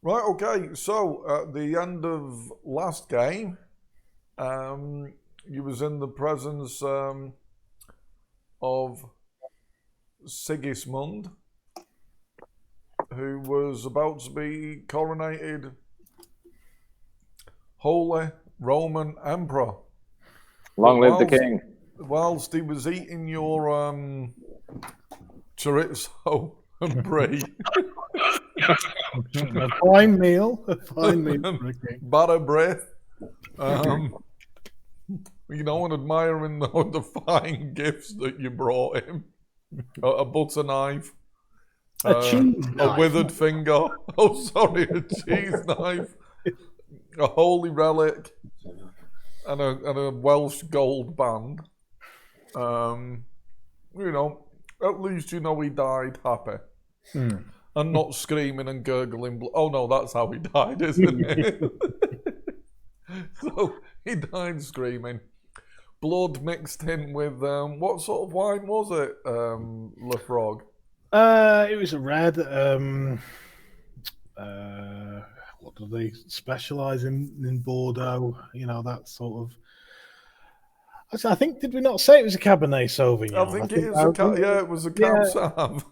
Right, okay. So at the end of last game, you was in the presence of Sigismund, who was about to be coronated Holy Roman Emperor. But Long live the king. whilst he was eating your chorizo and brie, A fine meal. A fine meal for a king. butter breath, um, and admiring the fine gifts that you brought him. A butter knife, A cheese a knife. withered finger. Oh, sorry, a cheese knife, a holy relic, and a Welsh gold band. At least he died happy and not screaming and gurgling blood. Oh no, that's how he died, isn't it? So he died screaming. Blood mixed in with what sort of wine was it, Lefrog? It was a red. What do they specialise in Bordeaux? That sort of. I think, did we not say it was a Cabernet Sauvignon? I think it is it was a Cab Sav.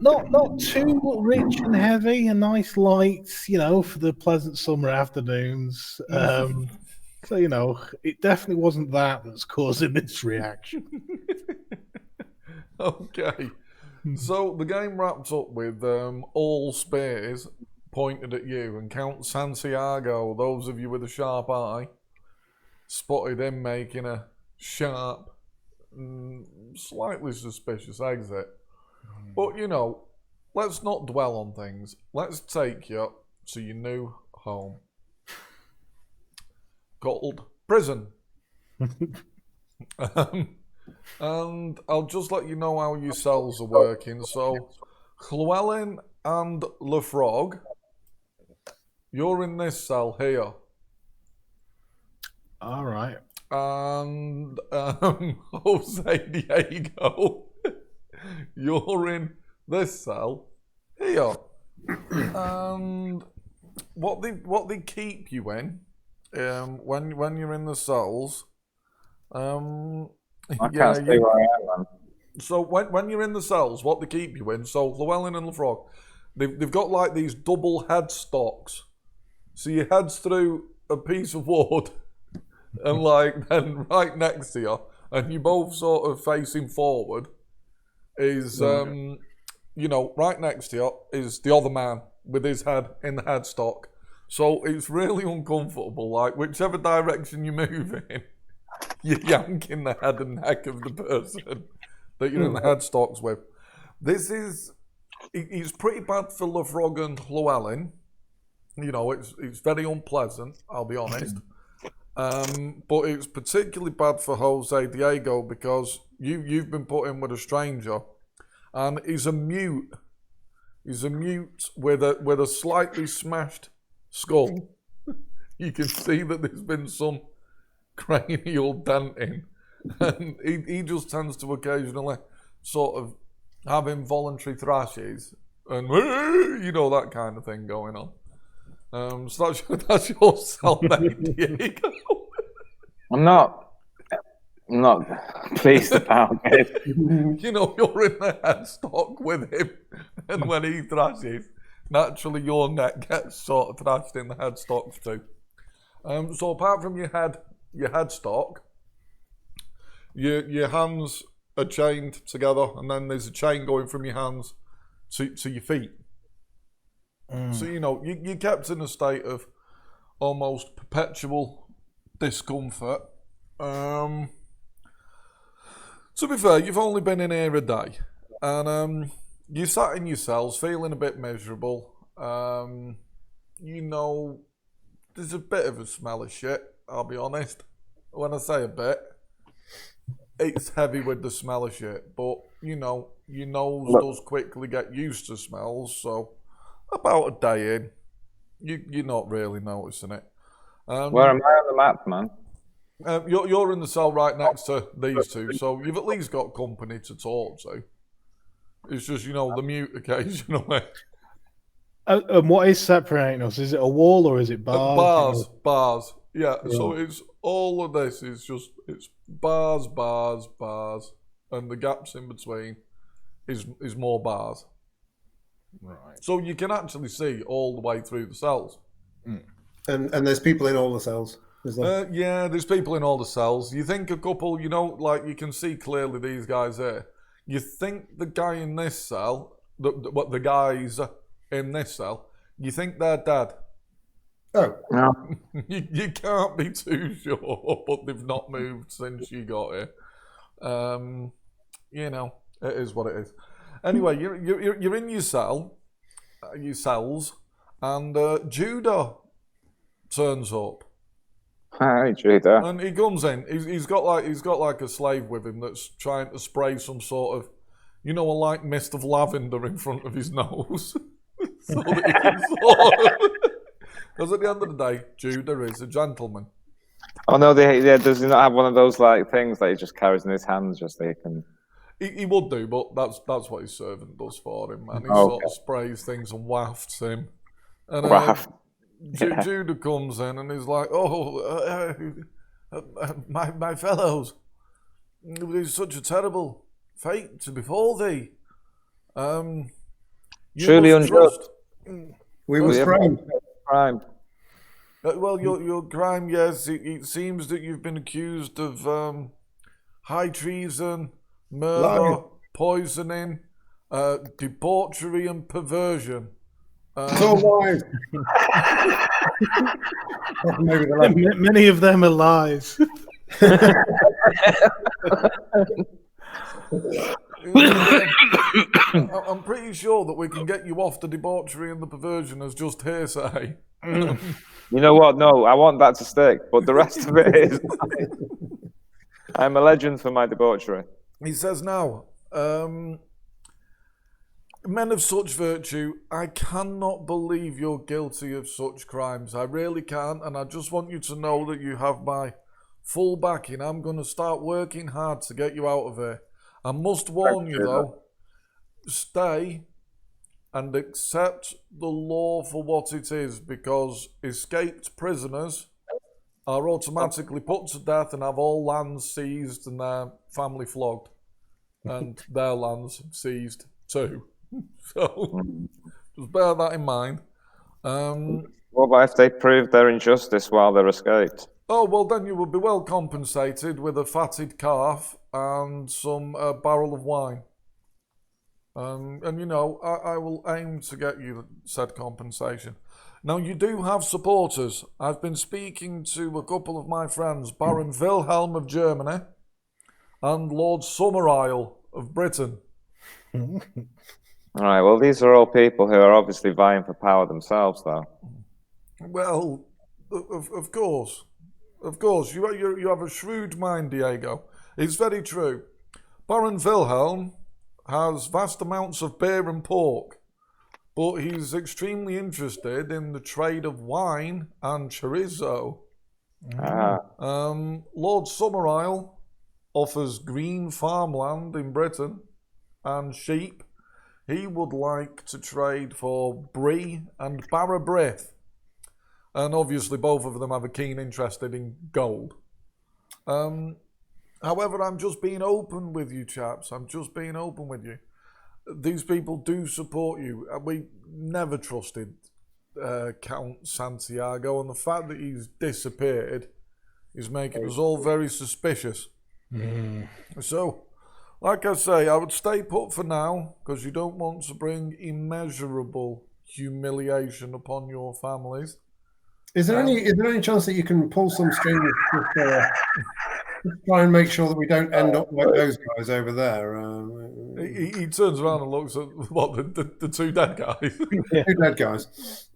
Not too rich and heavy, a nice light, for the pleasant summer afternoons. So, it definitely wasn't that's causing this reaction. Okay. So the game wrapped up with all spears pointed at you, and Count Santiago, those of you with a sharp eye, spotted him making a sharp, slightly suspicious exit. But, let's not dwell on things. Let's take you to your new home. Called prison. And I'll just let you know how your cells are working. So, Llewellyn and Lefrog, you're in this cell here. All right. And Jose Diego, you're in this cell here. And what they keep you in, when you're in the cells, I can't see where I am, man. So when you're in the cells, what they keep you in, so Llewellyn and Lefrog, they've got like these double headstocks. So your head's through a piece of wood, and then right next to you, and you're both sort of facing forward, is right next to you is the other man with his head in the headstock. So it's really uncomfortable. Like whichever direction you move in, you're yanking the head and neck of the person that you're in the headstocks with. It's pretty bad for Lefrog and Llewellyn. It's very unpleasant, I'll be honest. But it's particularly bad for Jose Diego because you've been put in with a stranger, and he's a mute. He's a mute with a slightly smashed skull. You can see that there's been some cranial denting, and he just tends to occasionally sort of have involuntary thrashes and that kind of thing going on. So that's your cellmate, Diego. I'm not pleased about it. You're in the headstock with him, and when he thrashes, naturally your neck gets sort of thrashed in the headstocks too. So apart from your headstock, your hands are chained together, and then there's a chain going from your hands to your feet. So you're kept in a state of almost perpetual discomfort. To be fair, you've only been in here a day, and you sat in your cells feeling a bit miserable. There's a bit of a smell of shit, I'll be honest. When I say a bit, it's heavy with the smell of shit, but your nose does quickly get used to smells, so about a day in, you're not really noticing it. Where am I on the map, man? You're in the cell right next to these two, so you've at least got company to talk to. It's just, the mute occasionally. And what is separating us? Is it a wall or is it bars? Bars. Yeah. Right. So it's all of this is just it's bars, and the gaps in between is more bars. Right. So you can actually see all the way through the cells. And there's people in all the cells. Yeah, there's people in all the cells. You think a couple, like you can see clearly these guys here. You think the guy in this cell, the guys in this cell, you think they're dead. Oh. No. You can't be too sure, but they've not moved since you got here. It is what it is. Anyway, you're in your cell, your cells, and Judah turns up. Hi, Judah. And he comes in. He's got like a slave with him that's trying to spray some sort of, a light mist of lavender in front of his nose, so that he can because at the end of the day, Judah is a gentleman. Oh no, does he not have one of those like things that he just carries in his hands, just so he can? He would do, but that's what his servant does for him, and he Okay. sort of sprays things and wafts him. And Waft. Judah comes in and he's like, my fellows, it is such a terrible fate to befall thee. You Truly must unjust. We were framed. Crime. Well, your crime, yes, it seems that you've been accused of high treason, murder, Lying. poisoning, debauchery and perversion. It's all lies. Maybe the left. Many of them are lies. I'm pretty sure that we can get you off the debauchery and the perversion as just hearsay. You know what? No, I want that to stick, but the rest of it is. I'm a legend for my debauchery. He says now, men of such virtue, I cannot believe you're guilty of such crimes. I really can't, and I just want you to know that you have my full backing. I'm going to start working hard to get you out of here. I must warn you, though, stay and accept the law for what it is, because escaped prisoners are automatically put to death and have all lands seized and their family flogged, and their lands seized too. So just bear that in mind. What about if they prove their injustice while they're escaped? Oh, well, then you will be well compensated with a fatted calf and some barrel of wine. And I will aim to get you said compensation. Now, you do have supporters. I've been speaking to a couple of my friends, Baron Wilhelm of Germany and Lord Summerisle of Britain. All right, well, these are all people who are obviously vying for power themselves, though. Well, of course. Of course. You have a shrewd mind, Diego. It's very true. Baron Wilhelm has vast amounts of beer and pork, but he's extremely interested in the trade of wine and chorizo. Lord Summerisle offers green farmland in Britain and sheep. He would like to trade for brie and barra brith. And obviously both of them have a keen interest in gold. However, I'm just being open with you, chaps. I'm just being open with you. These people do support you. We never trusted Count Santiago, and the fact that he's disappeared is making us all very suspicious. So, like I say, I would stay put for now, because you don't want to bring immeasurable humiliation upon your families. Is there any chance that you can pull some strings to try and make sure that we don't end up like those guys over there? He turns around and looks at the two dead guys. Two dead guys.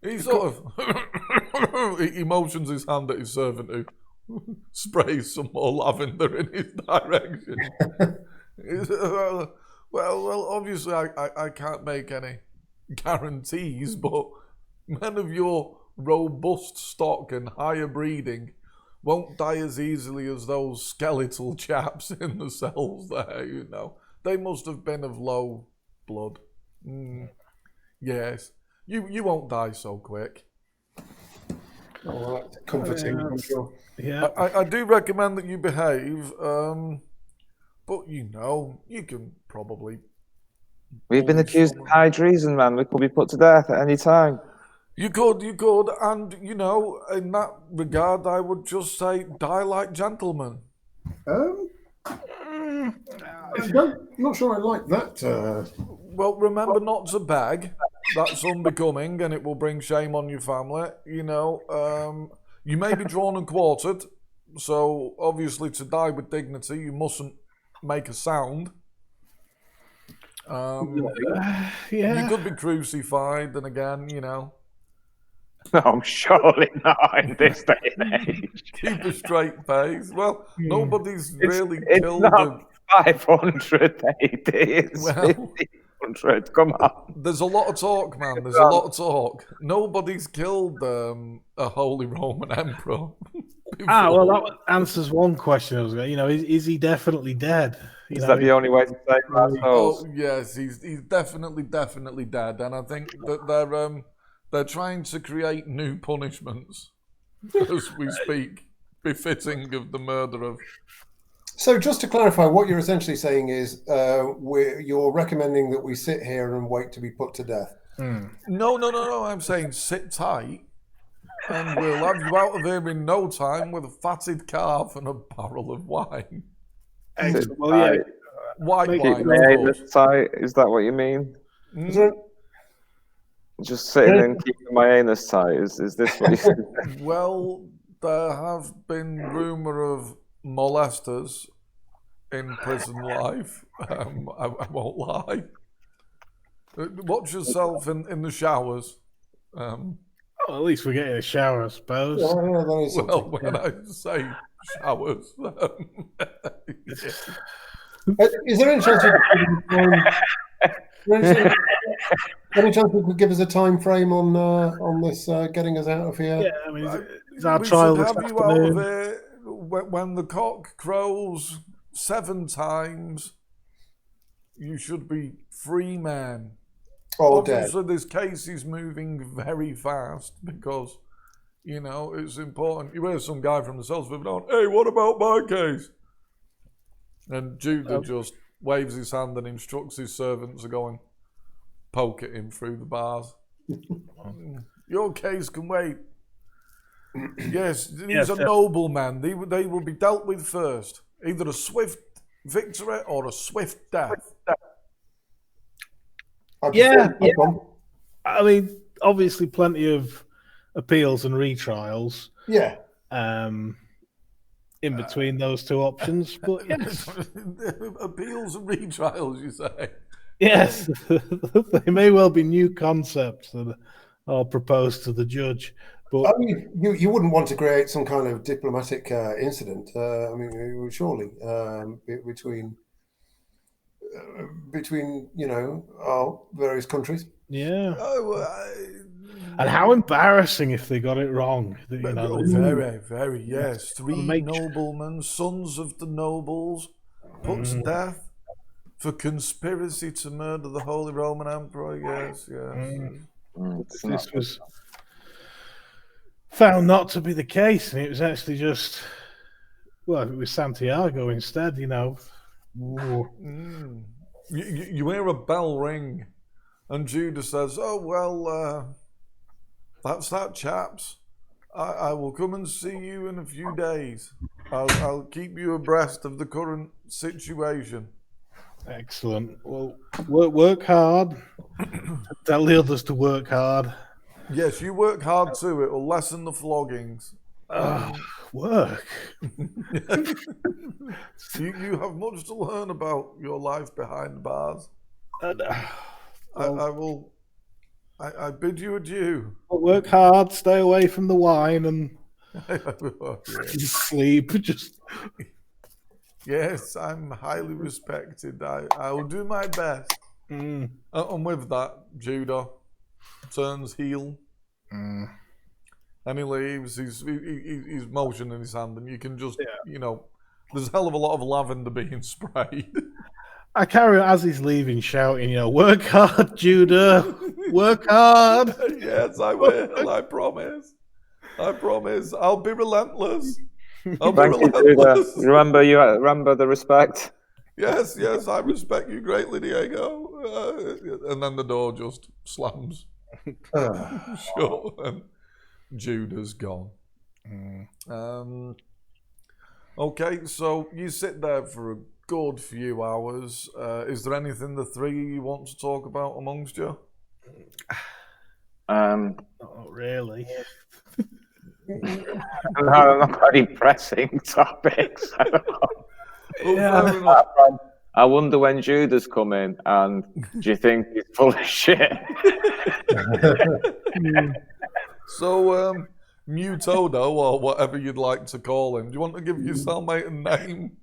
He sort of he motions his hand at his servant, who sprays some more lavender in his direction. Well, obviously I can't make any guarantees, but men of your robust stock and higher breeding won't die as easily as those skeletal chaps in the cells there, They must have been of low blood. Yes. You won't die so quick. Oh, well, that's comforting, I'm sure. Yeah. I do recommend that you behave, but you can probably. We've been bully accused of someone. high treason, man. We could be put to death at any time. You could, and in that regard, I would just say, die like gentlemen. I'm not sure I like that. Well, remember not to beg. That's unbecoming, and it will bring shame on your family. You may be drawn and quartered, so obviously to die with dignity, you mustn't make a sound. Yeah. You could be crucified, and again, No, surely not in this day and age. keep a straight face. Well, nobody's really It's killed not 500 AD, it's Well- 1500. Come on. There's a lot of talk, man. There's a lot of talk. Nobody's killed a Holy Roman Emperor. Well, that answers one question. I was going, is he definitely dead? Is that the only way to save our souls? Oh yes, he's definitely dead, and I think that they're trying to create new punishments as we speak, befitting of the murder of. So just to clarify, what you're essentially saying is you're recommending that we sit here and wait to be put to death. No. I'm saying sit tight, and we'll have you out of here in no time with a fatted calf and a barrel of wine. Excellent. Well, yeah. White Make wine, My of anus course. tight, is that what you mean? Is there- Just sitting and keeping my anus tight, is this what you said? Well, there have been rumour of molesters in prison life. I won't lie. Watch yourself in the showers. Well, at least we're getting a shower, I suppose. Yeah, that is Well, something. when I say showers, Is there any chance any chance you could give us a time frame on this getting us out of here? Yeah, I mean, is our we trial should this have you out of afternoon? here when the cock crows 7 times. You should be free, man. Or dead? Obviously, this case is moving very fast because, it's important. You hear some guy from the cells going, "Hey, what about my case?" And Judah just waves his hand and instructs his servants to go and poke at him through the bars. Your case can wait. Yes, these are noblemen. They will be dealt with first. Either a swift victory or a swift death. Yeah. Yeah. I mean, obviously, plenty of appeals and retrials Yeah. in between those two options. But yes, Appeals and retrials, you say? yes, they may well be new concepts that are proposed to the judge. But I mean, you wouldn't want to create some kind of diplomatic incident. Surely between our various countries. yeah, Oh, and how embarrassing if they got it wrong. very, very, yes. 3 make- noblemen, sons of the nobles, put to death for conspiracy to murder the Holy Roman Emperor. Yes. It's This not- was found not to be the case, and it was actually just, well, it was Santiago instead. Ooh. You hear a bell ring, and Judah says, "Oh well, that's that, chaps. I will come and see you in a few days. I'll keep you abreast of the current situation." Excellent. Well, work hard. Tell the others to work hard. Yes, you work hard too. It will lessen the floggings. Work. You have much to learn about your life behind bars. I bid you adieu. Work hard. Stay away from the wine and Yes. sleep. Just Yes, I'm highly respected. I will do my best. And with that, Judah turns heel and he leaves. He's motioning his hand, and you can just, there's a hell of a lot of lavender being sprayed. I carry on as he's leaving, shouting, work hard, Judah, work hard. Yes, I will. I promise. I promise. I'll be relentless. I'll be Thank you, Judah. relentless. Remember the respect. Yes, I respect you greatly, Diego. And then the door just slams shut, and Judah's gone. Okay, so you sit there for a good few hours. Is there anything the three of you want to talk about amongst you? Not really. Not very pressing topics. Fair enough. I wonder when Judah's coming, and do you think he's full of shit? So, Mutodo, or whatever you'd like to call him, do you want to give your cellmate a name,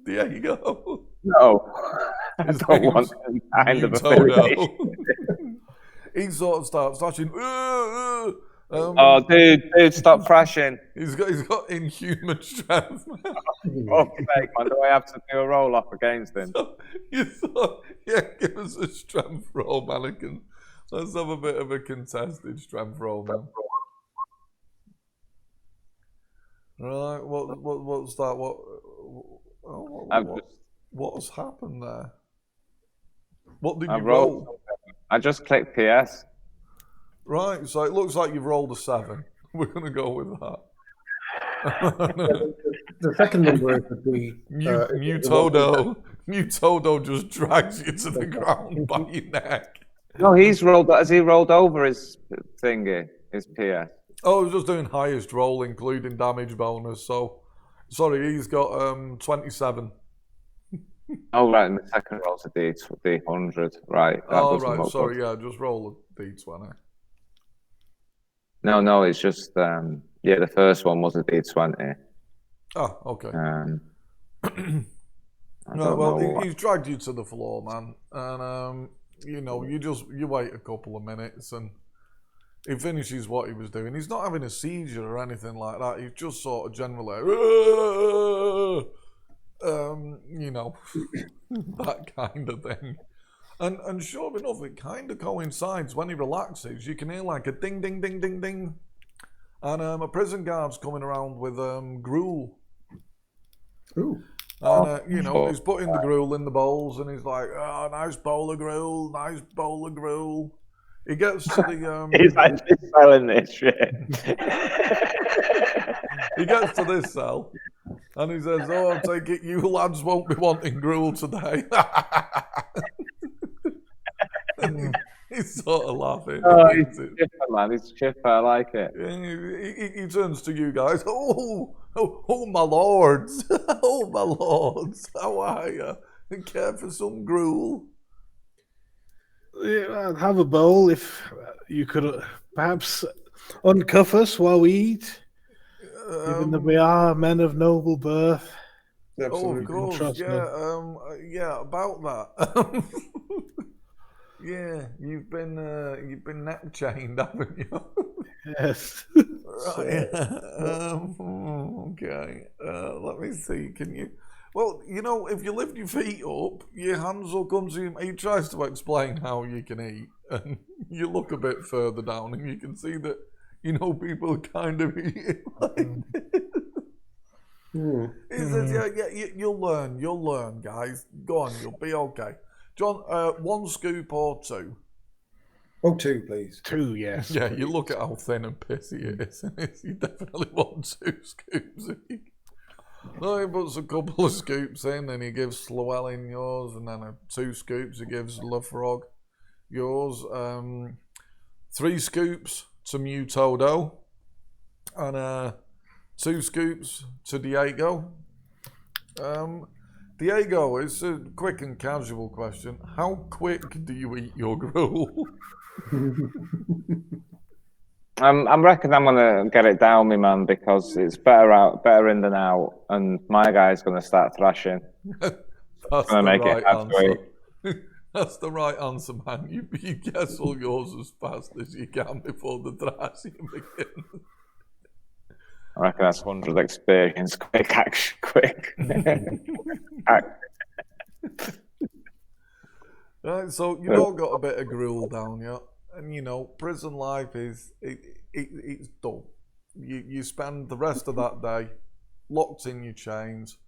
Diego? No, I His don't want name's any kind of affiliation. Mutodo. He sort of starts flashing. Oh, dude, stop thrashing. He's got inhuman strength. Oh, sake, man, do I have to do a roll off against him? So you thought, yeah, give us a strength roll, mannequin. Let's have a bit of a contested strength roll now. Right, what's that? What has happened there? What did you roll? I just clicked PS. Right, so it looks like you've rolled a 7. We're going to go with that. The second number is the Mutodo just drags you to the ground by your neck. No, has he rolled over his thingy, his PS? Oh, I was just doing highest roll, including damage bonus. So, sorry, he's got 27. Oh, right, and the second roll's a D100. Right. Oh, right, sorry, yeah, just roll a D20. No, it's just, the first one was a D20. Oh, okay. No, well, he's dragged you to the floor, man. And, you wait a couple of minutes and he finishes what he was doing. He's not having a seizure or anything like that. He's just sort of generally, that kind of thing. And sure enough, it kind of coincides when he relaxes. You can hear like a ding, ding, ding, ding, ding. And a prison guard's coming around with gruel. Ooh. And, he's putting the gruel in the bowls and he's like, oh, nice bowl of gruel, nice bowl of gruel. He gets to the... He's actually selling this shit. He gets to this cell and he says, oh, I take it you lads won't be wanting gruel today. He's sort of laughing. Oh, he's chipper, man. He's chipper. I like it. He turns to you guys. Oh, my lords. Oh, my lords. How are you? Care for some gruel? Yeah, I'd have a bowl if you could perhaps uncuff us while we eat. Even though we are men of noble birth. Absolutely. Oh, of course. Yeah, about that. Yeah, you've been neck chained, haven't you? Yes. Right. Okay. Let me see. Can you? Well, if you lift your feet up, your hands will come to you. He tries to explain how you can eat, and you look a bit further down, and you can see that people kind of eat. He says, "Yeah, you'll learn, guys. Go on, you'll be okay." John, 1 scoop or 2? Oh, 2, please. 2, yes. Yeah, you look at how thin and pissy it is, and you definitely want 2 scoops. No, he puts a couple of scoops in, and he gives Llewellyn yours, and then 2 scoops he gives LaFrog yours. 3 scoops to Mutodo, and 2 scoops to Diego. Diego, it's a quick and casual question. How quick do you eat your gruel? I reckon I'm gonna get it down, me man, because it's better in than out, and my guy's gonna start thrashing. That's the right answer. That's the right answer, man. You guess all yours as fast as you can before the thrashing begins. I reckon that's 100 experience, quick action, quick. Right, so you've all got a bit of gruel down you, and you know prison life it's dull. You spend the rest of that day locked in your chains.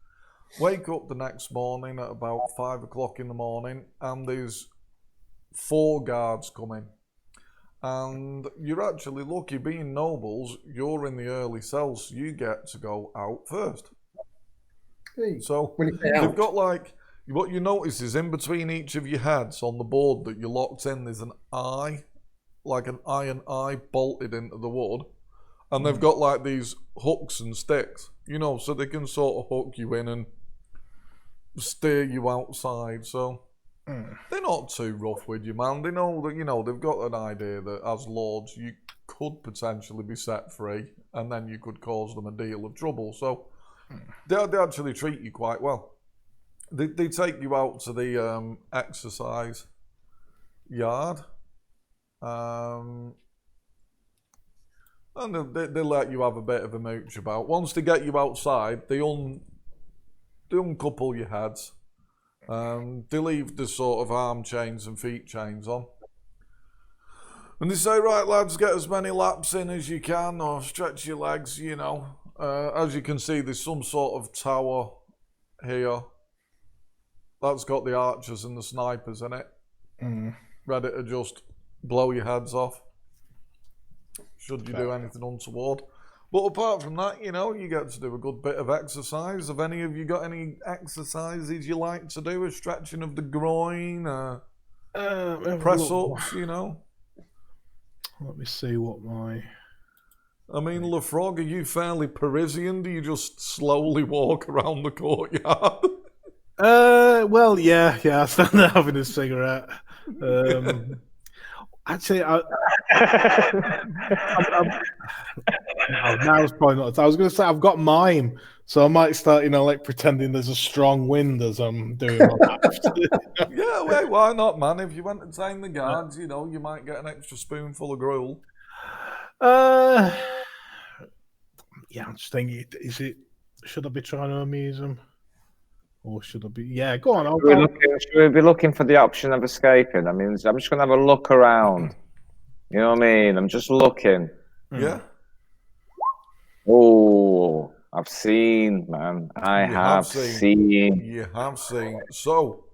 Wake up the next morning at about 5 o'clock in the morning, and there's 4 guards coming. And you're actually lucky, being nobles, you're in the early cells, so you get to go out first. Hey, So when you say they've out, got like, what you notice is in between each of your heads on the board that you're locked in, there's an eye, like an iron eye bolted into the wood. And they've got like these hooks and sticks, you know, so they can sort of hook you in and steer you outside. So they're not too rough with you, man. They know that, you know, they've got an idea that as lords you could potentially be set free, and then you could cause them a deal of trouble. So they actually treat you quite well. They take you out to the exercise yard, and they let you have a bit of a mooch about. Once they get you outside, they uncouple your heads. They leave the sort of arm chains and feet chains on. And they say, right, lads, get as many laps in as you can, or stretch your legs, you know. As you can see, there's some sort of tower here. That's got the archers and the snipers in it. Ready to just blow your heads off, should you do anything untoward. But apart from that, you know, you get to do a good bit of exercise. Have any of you got any exercises you like to do? A stretching of the groin, press-ups, you know? Let me see what my... I mean, Lefrog, are you fairly Parisian? Do you just slowly walk around the courtyard? Well, yeah, I stand there having a cigarette. Actually, no, it's probably not. I was going to say I've got mime, so I might start, you know, like pretending there's a strong wind as I'm doing my laps. Yeah, wait, why not, man? If you entertain the guards, you know, you might get an extra spoonful of gruel. Yeah, I'm just thinking, should I be trying to amuse them? Or should I be? Yeah, go on. Should we be looking for the option of escaping? I mean, I'm just going to have a look around. You know what I mean? I'm just looking. Yeah. Oh, I've seen, man. I have seen. You have seen. So,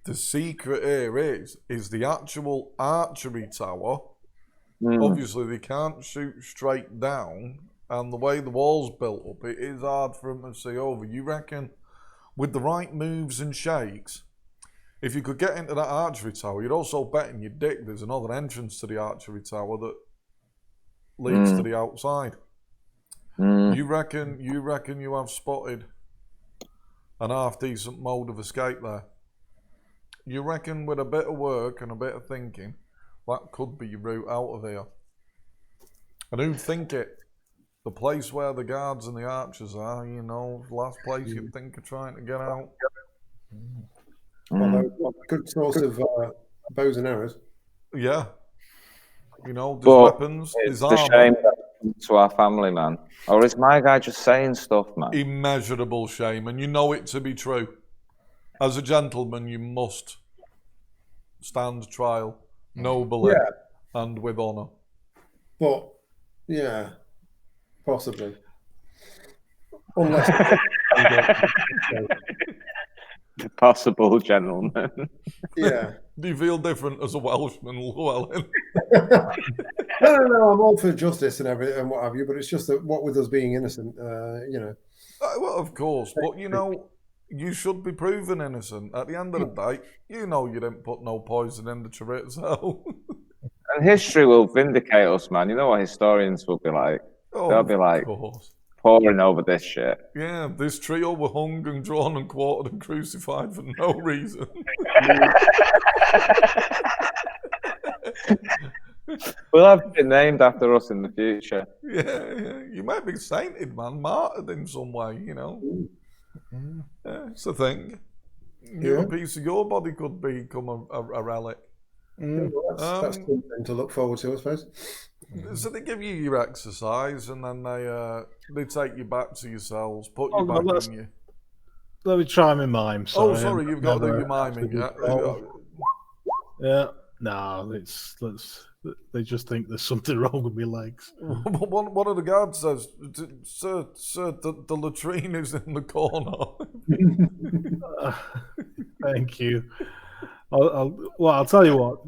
the secret here is the actual archery tower. Obviously, they can't shoot straight down, and the way the wall's built up, it is hard for them to see over. You reckon, with the right moves and shakes, if you could get into that archery tower, you're also betting your dick there's another entrance to the archery tower that leads to the outside. You reckon you have spotted an half-decent mode of escape there? You reckon with a bit of work and a bit of thinking, that could be your route out of here? And who'd think it? The place where the guards and the archers are, you know, last place you'd think of trying to get out. Well, good source of bows and arrows. Yeah. You know, there's weapons, it's there's a armor. shame to our family, man. Or is my guy just saying stuff, man? Immeasurable shame, and you know it to be true. As a gentleman, you must stand trial nobly and with honour. But, yeah, possibly. Unless... The possible gentleman. Yeah. Do you feel different as a Welshman, Llewellyn? No, I'm all for justice and everything and what have you, but it's just that what with us being innocent, you know. Well, of course, but you know, you should be proven innocent. At the end of the day, you know you didn't put no poison in the chorizo. And history will vindicate us, man. You know what historians will be like? They'll be like poring over this shit. Yeah, this trio were hung and drawn and quartered and crucified for no reason. We'll have it named after us in the future. Yeah. You might be sainted, man, martyred in some way, you know. Yeah, it's a thing. A piece of your body could become a relic. Well, that's something to look forward to, I suppose. So they give you your exercise, and then they take you back to your cells, put you back in you. Let me try my mime. Sorry. Oh, sorry, you've got to do your miming. Yeah. Yeah. No, they just think there's something wrong with my legs. One of the guards says, "Sir, the latrine is in the corner." Thank you. I'll tell you what.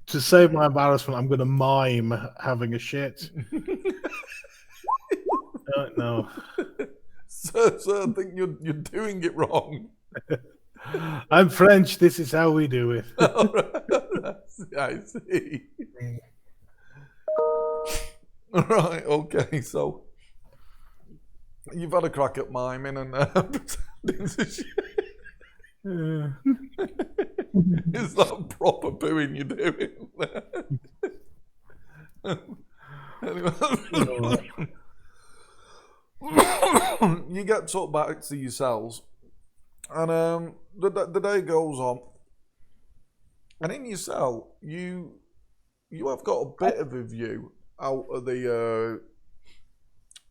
To save my embarrassment, I'm going to mime having a shit. No. Sir, I think you're doing it wrong. I'm French. This is how we do it. I see. Right, okay, so you've had a crack at miming and pretending to shit. Is that proper booing you're doing there? Anyway. You get took back to your cells, and the day goes on, and in your cell, you have got a bit of a view out of the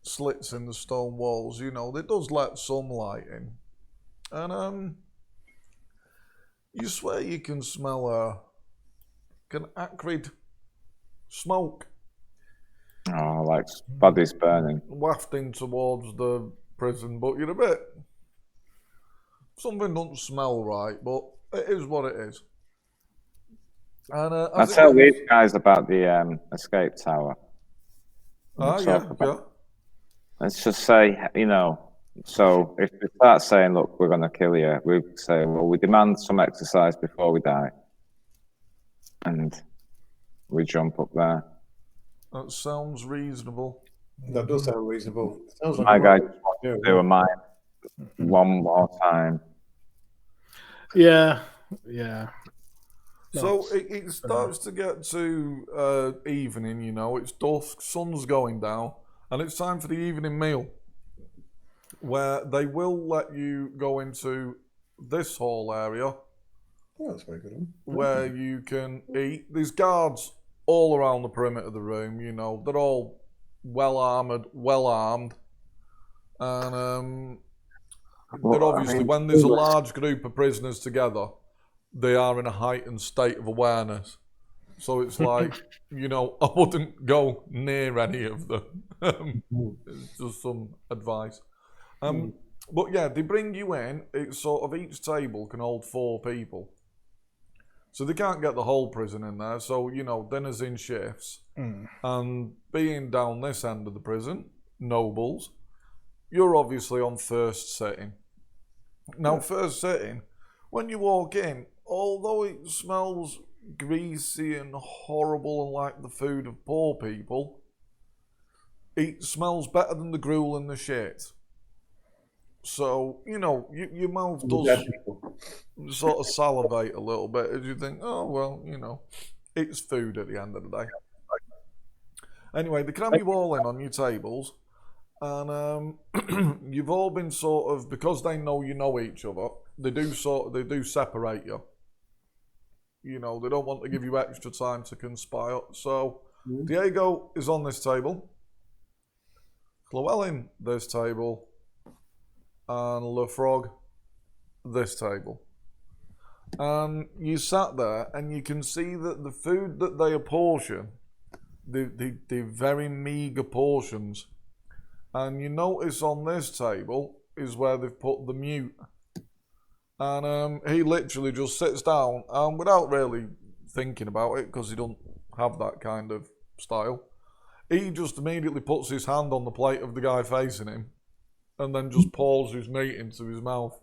slits in the stone walls. You know, it does let some light in, and you swear you can smell an acrid smoke. Oh, like bodies burning. Wafting towards the prison, but you're a bit. Something doesn't smell right, but it is what it is. And I tell these guys about the escape tower. Yeah. Let's just say, you know, so if we start saying, look, we're going to kill you, we say, well, we demand some exercise before we die. And we jump up there. That sounds reasonable. That does sound reasonable. Sounds like My guy do do a mine one more time. Yeah. So it starts to get to evening, you know, it's dusk, sun's going down, and it's time for the evening meal, where they will let you go into this hall area. Oh, that's very good. Where you can eat. There's guards all around the perimeter of the room, you know, they're all well armed, and they're obviously, when there's a large group of prisoners together, they are in a heightened state of awareness. So it's like, you know, I wouldn't go near any of them. It's just some advice. But yeah, they bring you in. It's sort of each table can hold 4 people. So they can't get the whole prison in there. So, you know, dinner's in shifts. And being down this end of the prison, nobles, you're obviously on first sitting. Now, first sitting, when you walk in, although it smells greasy and horrible and like the food of poor people, it smells better than the gruel and the shit. So, you know, your mouth does sort of salivate a little bit as you think, oh, well, you know, it's food at the end of the day. Anyway, they cram you all in on your tables, and you've all been sort of, because they know you know each other, they do separate you. You know, they don't want to give you extra time to conspire. So, Diego is on this table, Llewellyn this table, and Lefrog this table. And you sat there and you can see that the food that they apportion, the very meagre portions, and you notice on this table is where they've put the mute. And he literally just sits down and without really thinking about it, because he don't have that kind of style, he just immediately puts his hand on the plate of the guy facing him and then just pours his meat into his mouth.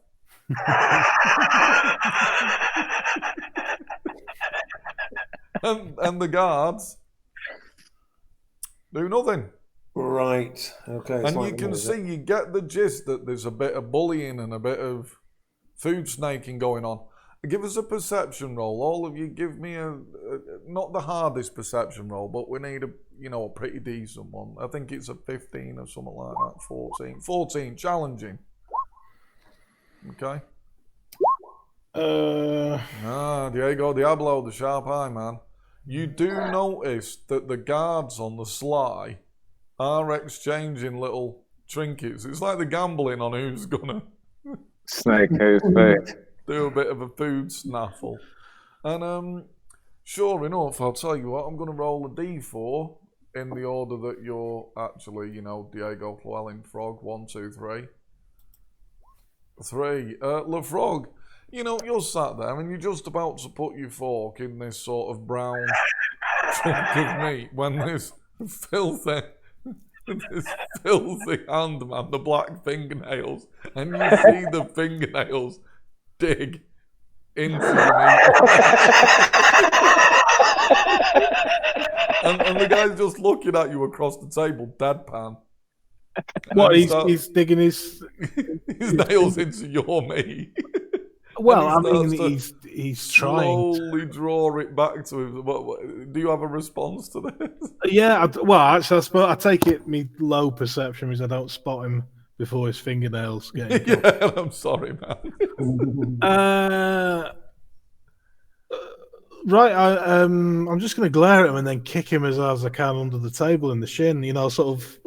and the guards do nothing. Right. Okay. And you can see, you get the gist that there's a bit of bullying and a bit of food snaking going on. Give us a perception roll. All of you give me not the hardest perception roll, but we need a pretty decent one. I think it's a 15 or something like that. 14. 14, challenging. Okay. Diego Diablo, the sharp eye, man. You do notice that the guards on the sly are exchanging little trinkets. It's like they're gambling on who's gonna snake who's big. Do a bit of a food snaffle. And Sure enough, I'll tell you what, I'm going to roll a d4 in the order that you're actually, Diego Llewellyn Frog. 1, 2, 3. 3. LeFrog, you're sat there and you're just about to put your fork in this sort of brown chunk of meat when this filthy hand, man, the black fingernails, and you see the fingernails dig into the meat. and the guy's just looking at you across the table, deadpan. What, he's digging his nails into your meat. Well, I mean, he's trying slowly draw it back to him. Do you have a response to this? Yeah, actually, I take it my low perception means I don't spot him before his fingernails get. Yeah, I'm sorry, man. Right, I'm just going to glare at him and then kick him as hard as I can under the table in the shin. Sort of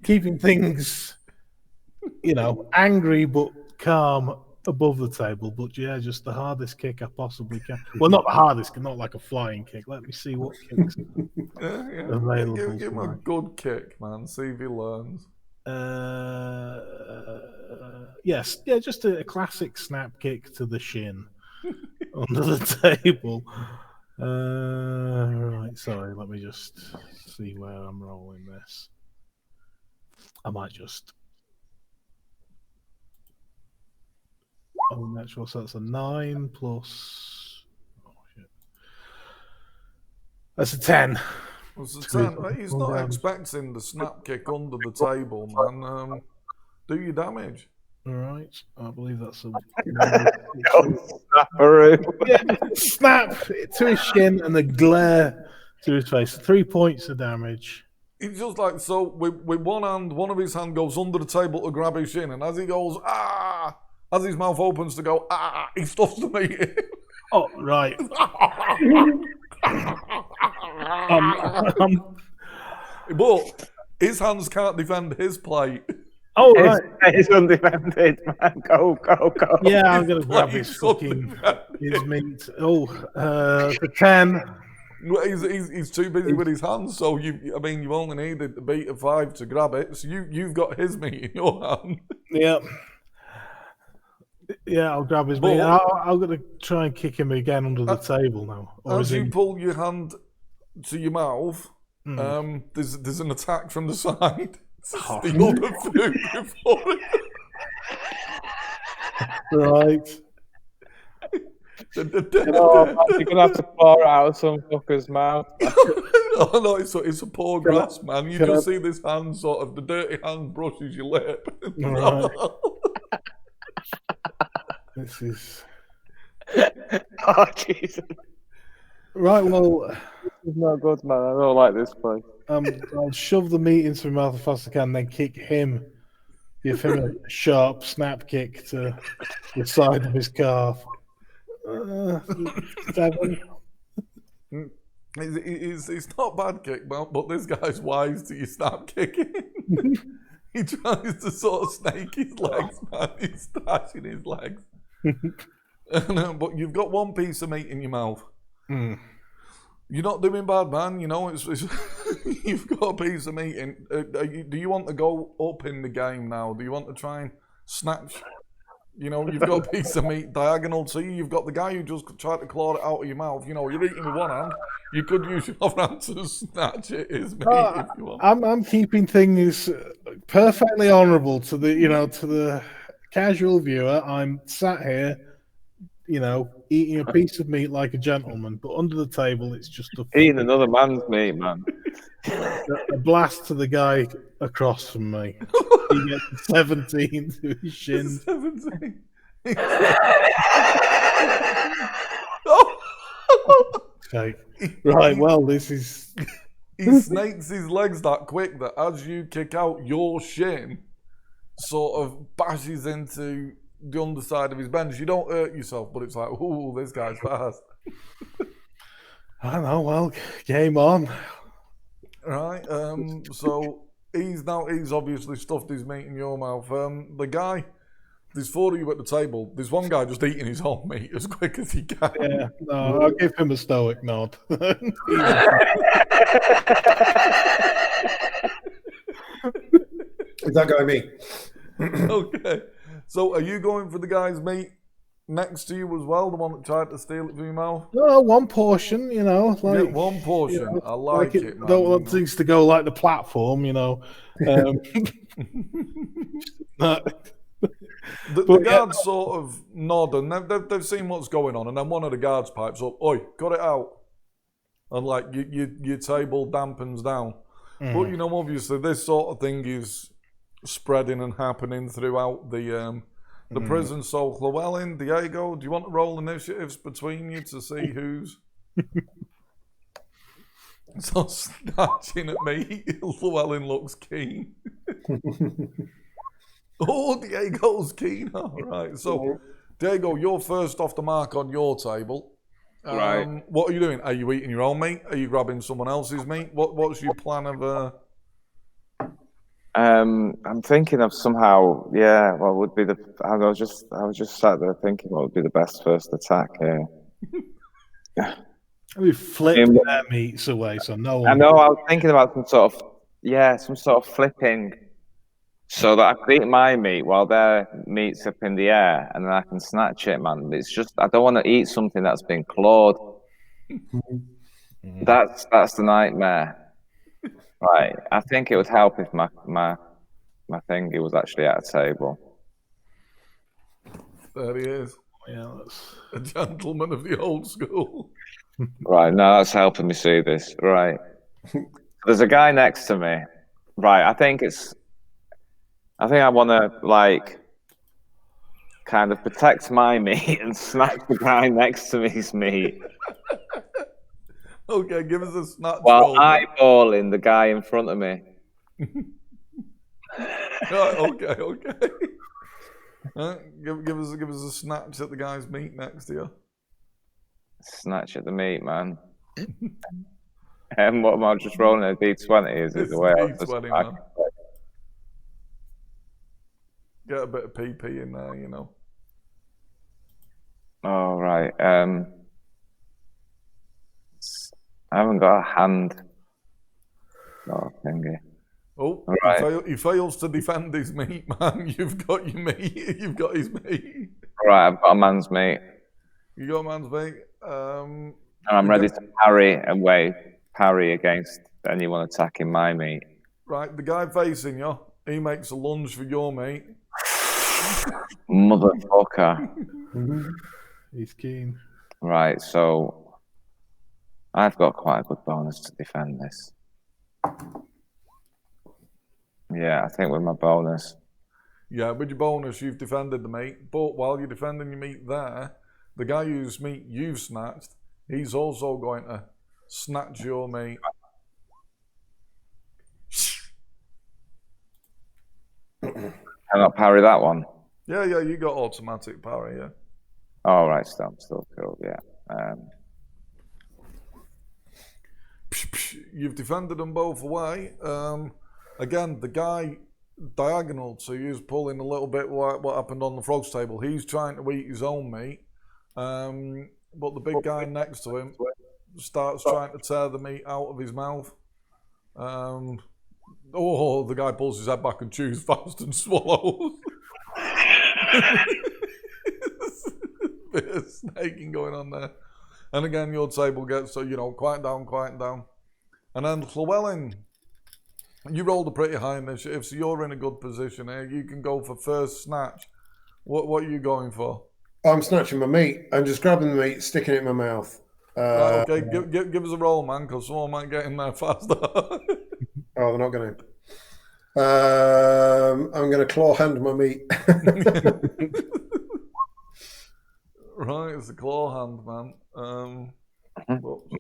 keeping things, angry but calm above the table. But yeah, just the hardest kick I possibly can. Well, not the hardest, not like a flying kick. Let me see what kicks available. Give him a good kick, man. See if he learns. Yes, yeah, just a classic snap kick to the shin under the table. Right, sorry, let me just see where I'm rolling this. I might just. Natural, so that's a 9 plus. Oh shit! That's a 10. That's a 10. He's not expecting the snap kick under the table, man. Do your damage. All right, I believe that's a. Snap to his shin and the glare to his face. 3 points of damage. He's just like, so with one hand, one of his hand goes under the table to grab his shin, and as he goes, as his mouth opens to go, he stuffs the meat in. Oh, right. But his hands can't defend his plate. Oh, right. It's undefended, man. Go. Yeah, I'm going to grab his meat. Oh, the 10. He's too busy with his hands, so you've only needed the beat of 5 to grab it. So you've got his meat in your hand. Yeah, I'll grab his meat. I'm going to try and kick him again under the table now. As you pull your hand to your mouth, there's an attack from the side. Steal the food before it. Right. You're gonna have to pour it out of some fucker's mouth. Oh no, it's a poor grass, man. You just see this hand the dirty hand brushes your lip. Right. This is. Oh Jesus! Right, well, this is not good, man. I don't like this place. I'll shove the meat into my mouth as fast as I can, then kick him. Give him a sharp snap kick to the side of his calf. 7. It's not bad kick, but this guy's wise to your snap kicking. He tries to sort of snake his legs, man. He's stashing his legs. But you've got one piece of meat in your mouth. You're not doing bad, man. It's you've got a piece of meat in. Do you want to go up in the game now? Do you want to try and snatch? You've got a piece of meat diagonal to you. You've got the guy who just tried to claw it out of your mouth. You're eating with one hand. You could use your other hand to snatch his meat if you want. I'm keeping things perfectly honourable to the to the casual viewer. I'm sat here, eating a piece of meat like a gentleman, but under the table it's just eating another man's meat, man. A blast to the guy across from me. He gets 17 to his shin. 17. Okay. Right, well, this is. He snakes his legs that quick that as you kick out, your shin sort of bashes into the underside of his bench. You don't hurt yourself, but it's like, ooh, this guy's fast. I don't know, well, game on. Right, so he's obviously stuffed his meat in your mouth. The guy there's 4 of you at the table. There's one guy just eating his own meat as quick as he can. Yeah, no, I'll give him a stoic nod. Is that guy me? Okay. So are you going for the guy's meat next to you as well, the one that tried to steal it from your mouth? No, one portion, you know. Like, Yeah, one portion. you know, I like it, man. Don't want things to go like the platform, you know. The guards sort of nod and they've seen what's going on, and then one of the guards pipes up, "Oi, cut it out!" And like your table dampens down. But you know, obviously, this sort of thing is spreading and happening throughout the prison. So, Llewellyn, Diego, do you want to roll initiatives between you to see who's so snatching at me? Llewellyn looks keen. Oh, Diego's keen. All right. So, Diego, you're first off the mark on your table. Right. What are you doing? Are you eating your own meat? Are you grabbing someone else's meat? What's your plan of? I'm thinking of somehow. Yeah. What would be the? I was just sat there thinking what would be the best first attack here. We flipped their meats away, so no one. I know. I was thinking about some sort of flipping. So that I can eat my meat while their meat's up in the air, and then I can snatch it, man. It's just I don't want to eat something that's been clawed. That's the nightmare. Right. I think it would help if my thingy was actually at a table. There he is. Yeah, A gentleman of the old school. Right. Now that's helping me see this. Right. There's a guy next to me. Right. I think I want to like kind of protect my meat and snatch the guy next to me's meat. Okay, give us a snatch While roll. eyeballing the guy in front of me. Right, okay. Give us a snatch at the guy's meat next to you. Snatch at the meat, man. And what am I just rolling a D20? Is it It's the way I D20, man. Get a bit of PP in there, you know. Oh, right. I haven't got a hand. Oh, thingy. Oh, right. he fails to defend his meat, man. You've got your meat. You've got his meat. Right, I've got a man's meat. You got a man's meat. And I'm ready to parry against anyone attacking my meat. Right, the guy facing you, he makes a lunge for your meat. Motherfucker. he's keen. Right, so I've got quite a good bonus to defend this. Yeah, I think with my bonus. Yeah, with your bonus, you've defended the meat. But while you're defending your meat there, the guy whose meat you've snatched, he's also going to snatch your meat. Can I parry that one? Yeah, you got automatic parry, yeah. Oh, right, still cool, yeah. You've defended them both away. Again, the guy diagonal to you is pulling a little bit what happened on the frog's table. He's trying to eat his own meat, but the big guy next to him starts trying to tear the meat out of his mouth. The guy pulls his head back and chews fast and swallows. Bit of snaking going on there. And again, your table gets, quiet down. And then Llewellyn, you rolled a pretty high initiative, so you're in a good position here. You can go for first snatch. What are you going for? I'm snatching my meat. I'm just grabbing the meat, sticking it in my mouth. Right, okay, give us a roll, man, because someone might get in there faster. Oh, they're not going to. I'm going to claw hand my meat. Right, it's a claw hand, man.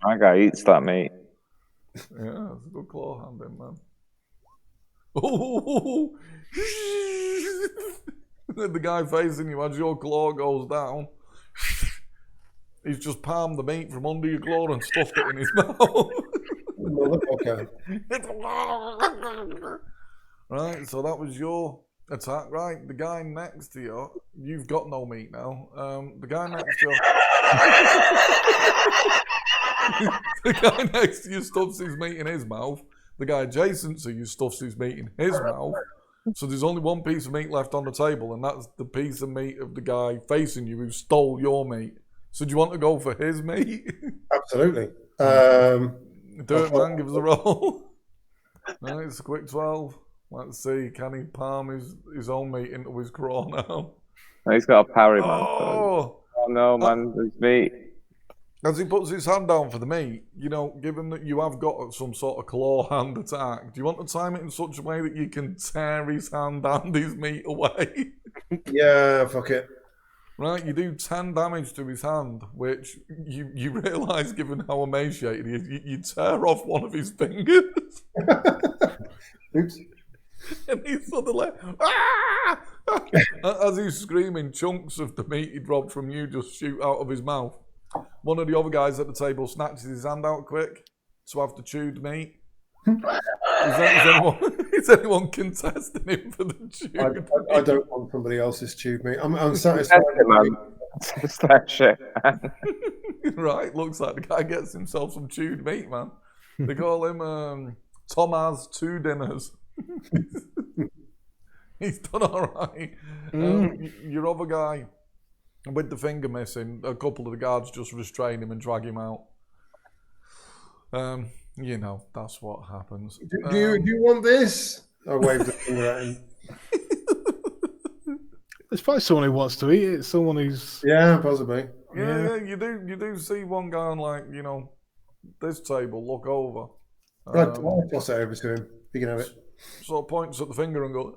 My guy eats that meat. Yeah, it's a good claw handing, man. Oh! The guy facing you as your claw goes down, he's just palmed the meat from under your claw and stuffed it in his mouth. Okay. Right, so that was your Attack, right? The guy next to you, you've got no meat now. The guy next to you, the guy next to you stuffs his meat in his mouth. The guy adjacent to you stuffs his meat in his mouth. So there's only one piece of meat left on the table, and that's the piece of meat of the guy facing you who stole your meat. So do you want to go for his meat? Absolutely. Do it, man. Give us a roll. Right, it's a quick 12. Let's see. Can he palm his own meat into his craw now? He's got a parry, man. Oh no, man. It's meat. As he puts his hand down for the meat, given that you have got some sort of claw hand attack, do you want to time it in such a way that you can tear his hand and his meat away? Yeah, fuck it. Right, you do 10 damage to his hand, which you realise, given how emaciated he is, you tear off one of his fingers. Oops. And he's suddenly, ah! As he's screaming, chunks of the meat he dropped from you just shoot out of his mouth. One of the other guys at the table snatches his hand out quick to have the chewed meat. Is anyone contesting him for the chewed meat? I don't want somebody else's chewed meat. I'm satisfied. It's that shit. Right, looks like the guy gets himself some chewed meat, man. They call him Tom has 2 dinners. He's done all right. Your other guy, with the finger missing, a couple of the guards just restrain him and drag him out. That's what happens. Do you want this? I waved the finger at him. There's probably someone who wants to eat it. Someone who's Possibly. Yeah, you do see one guy on this table look over. Right, I'll toss it over to him. You can have it. Sort of points at the finger and goes,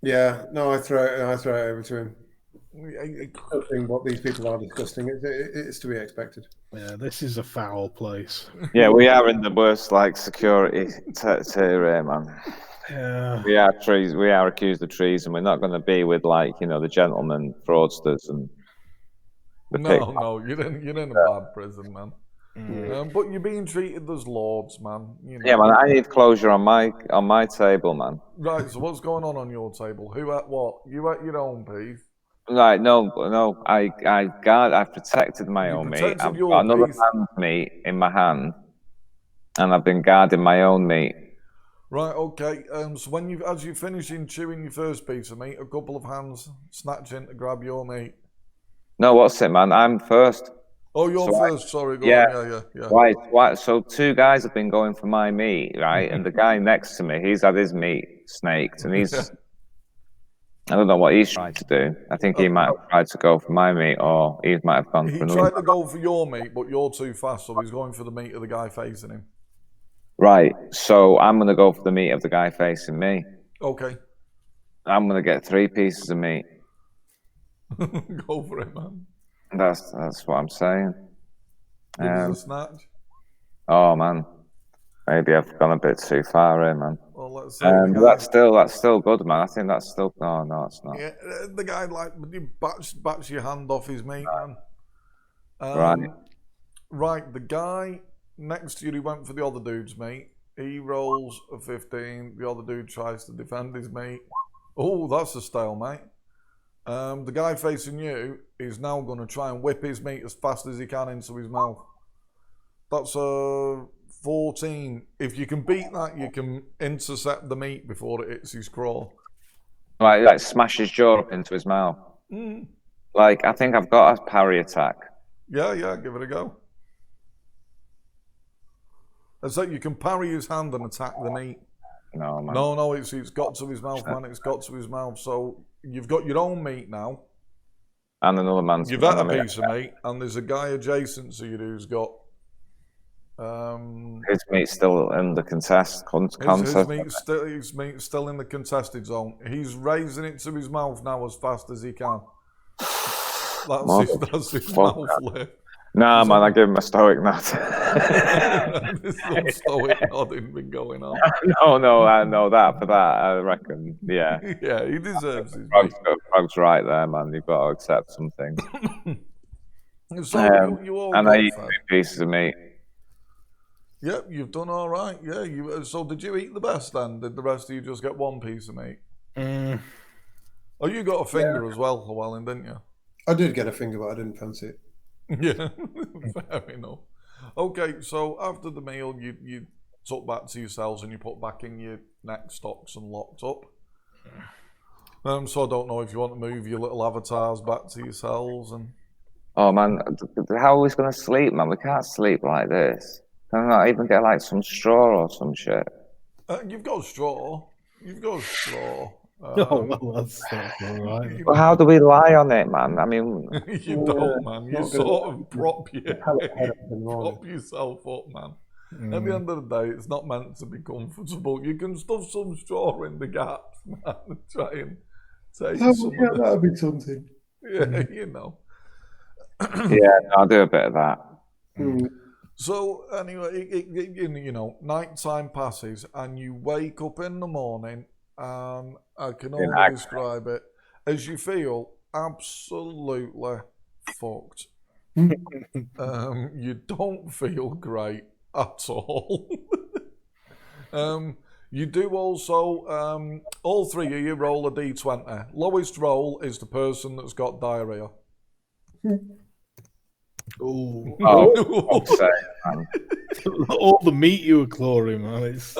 Yeah, no, I throw it over to him. What these people are disgusting. It's to be expected. Yeah, this is a foul place. Yeah, we are in the worst security tier, man. Yeah, We are accused of treason. We're not going to be with the gentlemen fraudsters and the No, you're in a bad prison, man. But you're being treated as lords, man. Yeah, man. I need closure on my table, man. Right. So what's going on your table? Who at what? You at your own piece? Right, no. I've protected my own meat. I've got another man's meat in my hand, and I've been guarding my own meat. Right, okay. So as you're finishing chewing your first piece of meat, a couple of hands snatch in to grab your meat. No, what's it, man? I'm first. Oh, you're first. Sorry. Go on. Yeah. Right. So 2 guys have been going for my meat, right? And the guy next to me, he's had his meat snaked, and he's. I don't know what he's trying to do. I think he might have tried to go for my meat, or he might have gone for another. He tried to go for your meat, but you're too fast, so he's going for the meat of the guy facing him. Right. So I'm going to go for the meat of the guy facing me. Okay. I'm going to get 3 pieces of meat. Go for it, man. That's what I'm saying. Give us a snatch. Oh man, maybe I've gone a bit too far here, man. Well, let's see. That's still good, man. I think that's still. No, it's not. Yeah, the guy you bats your hand off his meat, man. Right. Right. The guy next to you who went for the other dude's meat. He rolls a 15. The other dude tries to defend his meat. Oh, that's a stalemate. The guy facing you is now going to try and whip his meat as fast as he can into his mouth. That's a 14. If you can beat that, you can intercept the meat before it hits his craw. Right, smash his jaw up into his mouth. I think I've got a parry attack. Yeah, give it a go. It's like you can parry his hand and attack the meat. No, man. No, it's got to his mouth, man. It's got to his mouth. So you've got your own meat now. And another man's. You've had a piece of meat, and there's a guy adjacent to you who's got. His meat's still in the contest. His meat's still in the contested zone. He's raising it to his mouth now as fast as he can. That's his mouth lift. Nah, man, I give him a stoic nod. There's some stoic nodding been going on. No, I know that for that. I reckon, yeah. Yeah, he deserves his Frog's right there, man. You've got to accept something. So you all and I eat 2 pieces of meat. Yep, you've done all right. Yeah. So did you eat the best then? Did the rest of you just get one piece of meat? Oh, you got a finger as well, Llewellyn, didn't you? I did get a finger, but I didn't fancy it. Yeah, fair enough. Okay, so after the meal, you took back to your cells and you put back in your neck stocks and locked up. So I don't know if you want to move your little avatars back to your cells and. Oh man, how are we going to sleep, man? We can't sleep like this. Can I not even get like some straw or some shit? You've got straw. You've got straw. Oh, well, that's all right. Well, how do we lie on it, man? I mean, You don't, man. You sort of prop Prop yourself up, man. At the end of the day, it's not meant to be comfortable. You can stuff some straw in the gaps, man, and try and take some of it. That'd be something. Yeah, you know. yeah, I'll do a bit of that. So anyway, you know, nighttime passes and you wake up in the morning, and I can only describe it as you feel absolutely fucked. You don't feel great at all. You do also, all three of you roll a d20. Lowest roll is the person that's got diarrhea. Oh, Man. all the meat you were clawing, man. It's...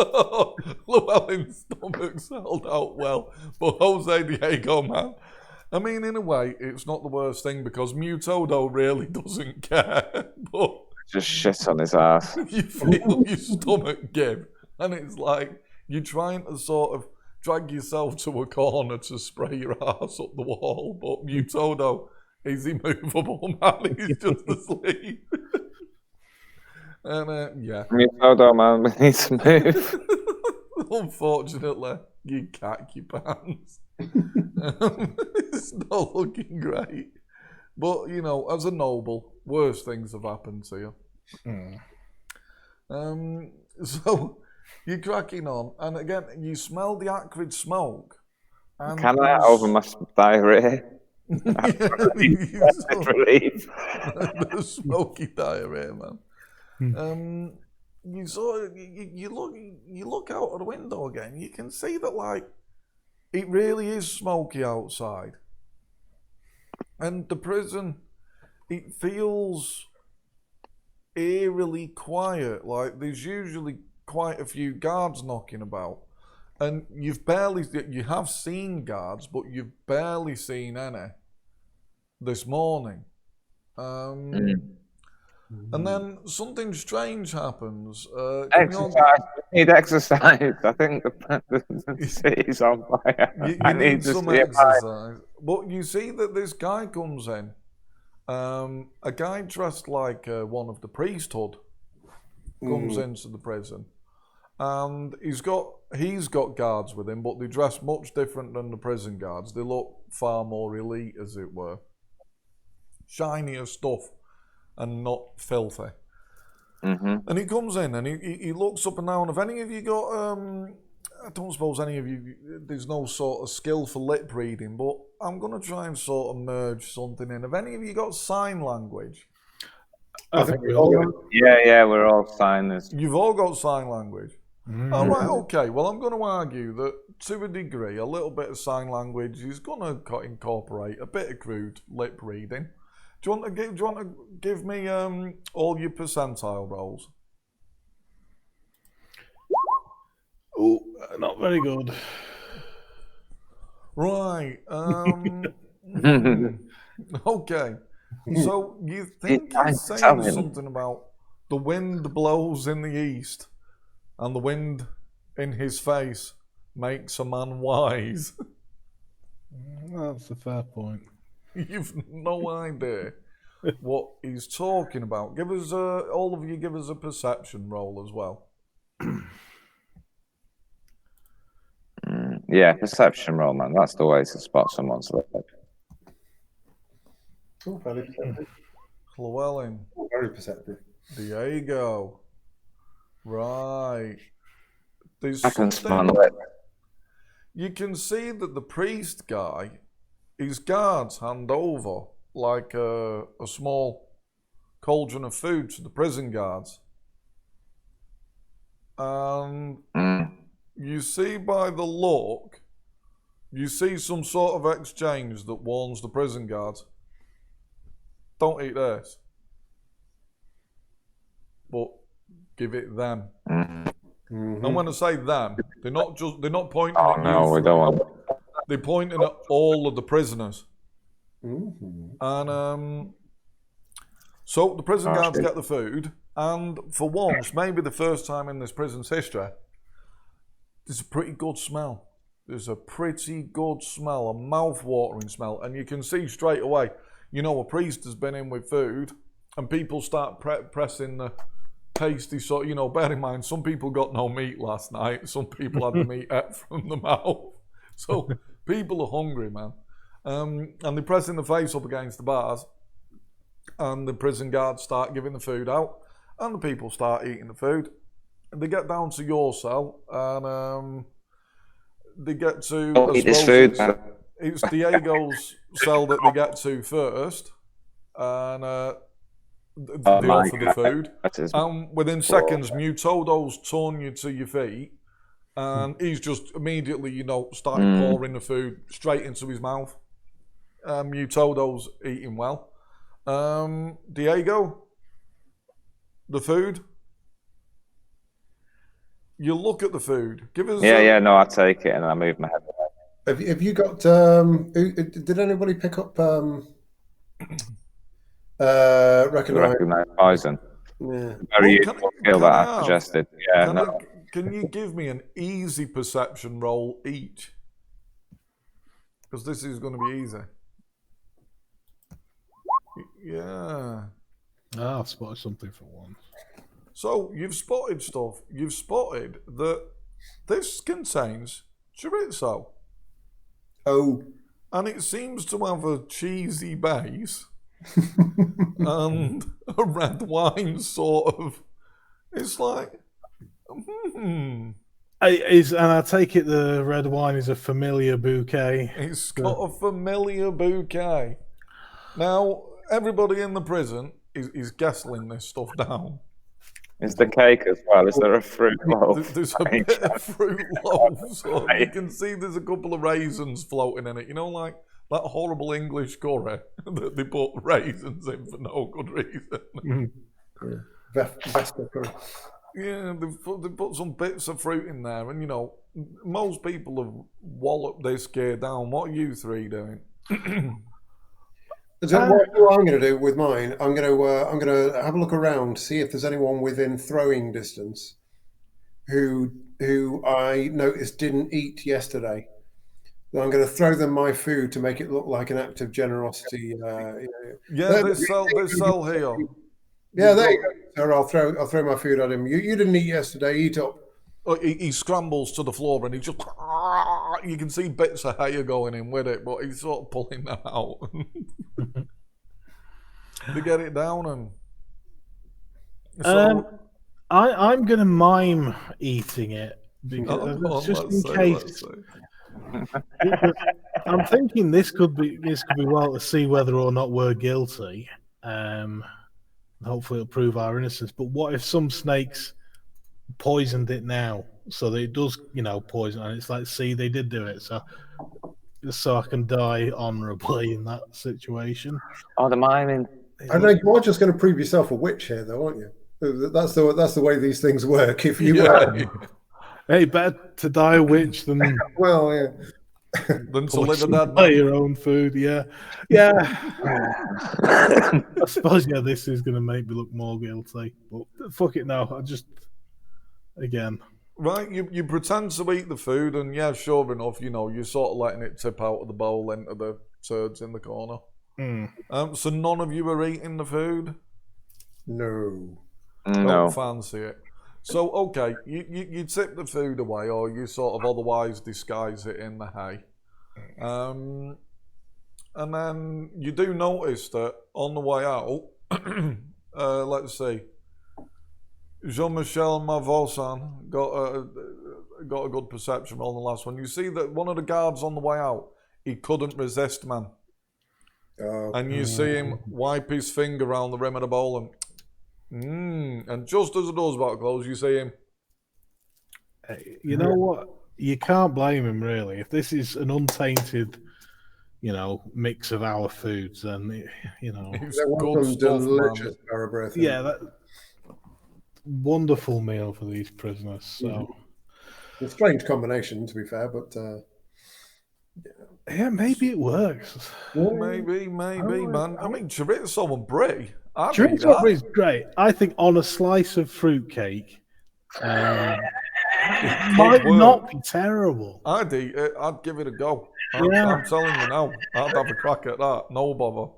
Llewellyn's stomach's held out well, but Jose Diego, man. I mean, in a way, it's not the worst thing because Mutodo really doesn't care, but Just shit on his ass. you feel your stomach give, and it's like you're trying to sort of drag yourself to a corner to spray your ass up the wall, but Mutodo is immovable, man. He's just asleep. And yeah. Hold on, man. We need to move. Unfortunately, you cack your pants. It's not looking great. But, you know, as a noble, worse things have happened to you. So you're cracking on, and again, you smell the acrid smoke. And Can I over my diarrhea? Relief. The smoky diarrhea, man. You sort of you look out of the window again. You can see that like it really is smoky outside, and the prison it feels eerily quiet. Like there's usually quite a few guards knocking about, and you have seen guards, but you've barely seen any this morning. And then something strange happens. Exercise. We need exercise. I think the city's on fire. You need some exercise. But you see that this guy comes in. A guy dressed like one of the priesthood comes into the prison. And he's got guards with him, but they dress much different than the prison guards. They look far more elite, as it were. Shinier stuff and not filthy. And he comes in and he looks up and down. Have any of you got, I don't suppose any of you, there's no sort of skill for lip reading, but I'm going to try and sort of merge something in. Have any of you got sign language? I think we all do. Yeah, we're all signers. You've all got sign language. All right, okay. Well, I'm going to argue that to a degree, a little bit of sign language is going to incorporate a bit of crude lip reading. Do you want to give me all your percentile rolls? Oh, not very good. Right. Okay. So you think he's saying something about the wind blows in the east and the wind in his face makes a man wise. That's a fair point. You've no idea what he's talking about. Give us all of you give us a perception roll as well. Yeah, perception roll, man. That's the way to spot someone's lip. Very perceptive. Llewellyn. Very perceptive. Diego. Right. There's I can smell something. lip. You can see that the priest guy, his guards hand over like a small cauldron of food to the prison guards. and you see by the look, you see some sort of exchange that warns the prison guards, don't eat this, but give it them. And when I say them, they're not pointing Oh at no, you we three. don't want. They're pointing at all of the prisoners. Mm-hmm. And so the prison guards get the food, and for once, maybe the first time in this prison's history, there's a pretty good smell. There's a pretty good smell, a mouth-watering smell, and you can see straight away, you know, a priest has been in with food, and people start pressing the tasty sort. You know, bear in mind, some people got no meat last night. Some people had the meat ate from the mouth. So people are hungry, man. And they're pressing the face up against the bars, and the prison guards start giving the food out, and the people start eating the food. And they get down to your cell, and they get to. Don't eat this food. It's Diego's cell that they get to first, and they offer the food. And within seconds, Mutodo's torn you to your feet, and he's just immediately, you know, started pouring the food straight into his mouth. Mutodo's eating well. Diego, the food. You look at the food. Give us. No, I take it and I move my head away. Have you got? Did anybody pick up? Recognize poison. Yeah. Very useful skill that I suggested. Yeah. Can you give me an easy perception roll each? Because this is going to be easy. Yeah. I've spotted something for once. So you've spotted stuff. You've spotted that this contains chorizo. Oh. And it seems to have a cheesy base and a red wine sort of. It's like, And I take it the red wine is a familiar bouquet. It's got a familiar bouquet. Now, everybody in the prison is guessing this stuff down. Is the cake as well? Is there a fruit loaf? There's a bit of fruit loaf. So you can see there's a couple of raisins floating in it. You know, like that horrible English curry that they put raisins in for no good reason. Yeah, they put some bits of fruit in there. And, you know, most people have walloped this gear down. What are you three doing? So what I'm going to do with mine, I'm going to have a look around, see if there's anyone within throwing distance who I noticed didn't eat yesterday. So I'm going to throw them my food to make it look like an act of generosity. Yeah, this cell here. Yeah, there you go. Sir, I'll throw my food at him. You didn't eat yesterday. Eat up. He scrambles to the floor and he just. You can see bits of hair going in with it, but he's sort of pulling that out. They get it down and. So, I'm going to mime eating it because just in case. I'm thinking this could be well to see whether or not we're guilty. Hopefully, it'll prove our innocence. But what if some snakes poisoned it now, so that it does, you know, poison, and it's like, see, they did do it, so I can die honourably in that situation. Oh, the miming. I know you're just going to prove yourself a witch here, though, aren't you? That's the way these things work. If you hey, better to die a witch than well, yeah. Than to live in that. Buy your own food, yeah. I suppose this is going to make me look more guilty. But fuck it, no. I just again. Right, you pretend to eat the food, and yeah, sure enough, you know, you're sort of letting it tip out of the bowl into the turds in the corner. So none of you are eating the food? No. Don't fancy it. So, okay, you tip the food away, or you sort of otherwise disguise it in the hay. And then you do notice that on the way out, let's see, Jean-Michel Mavosan got a good perception on the last one. You see that one of the guards on the way out, he couldn't resist, man. And you see him wipe his finger around the rim of the bowl and just as the door's about to close, you see him. You know what? You can't blame him, really. If this is an untainted, mix of our foods, then, It's There was good some stuff, delicious man. barra. yeah, that wonderful meal for these prisoners. So, A strange combination, to be fair, but yeah, maybe it works. Maybe, man. I mean, chorizo and brie. I'd eat Chorizo that. is great. I think on a slice of fruitcake, It might could work. not be terrible. I'd eat it. I'd give it a go. Yeah. I'm telling you now. I'd have a crack at that. No bother.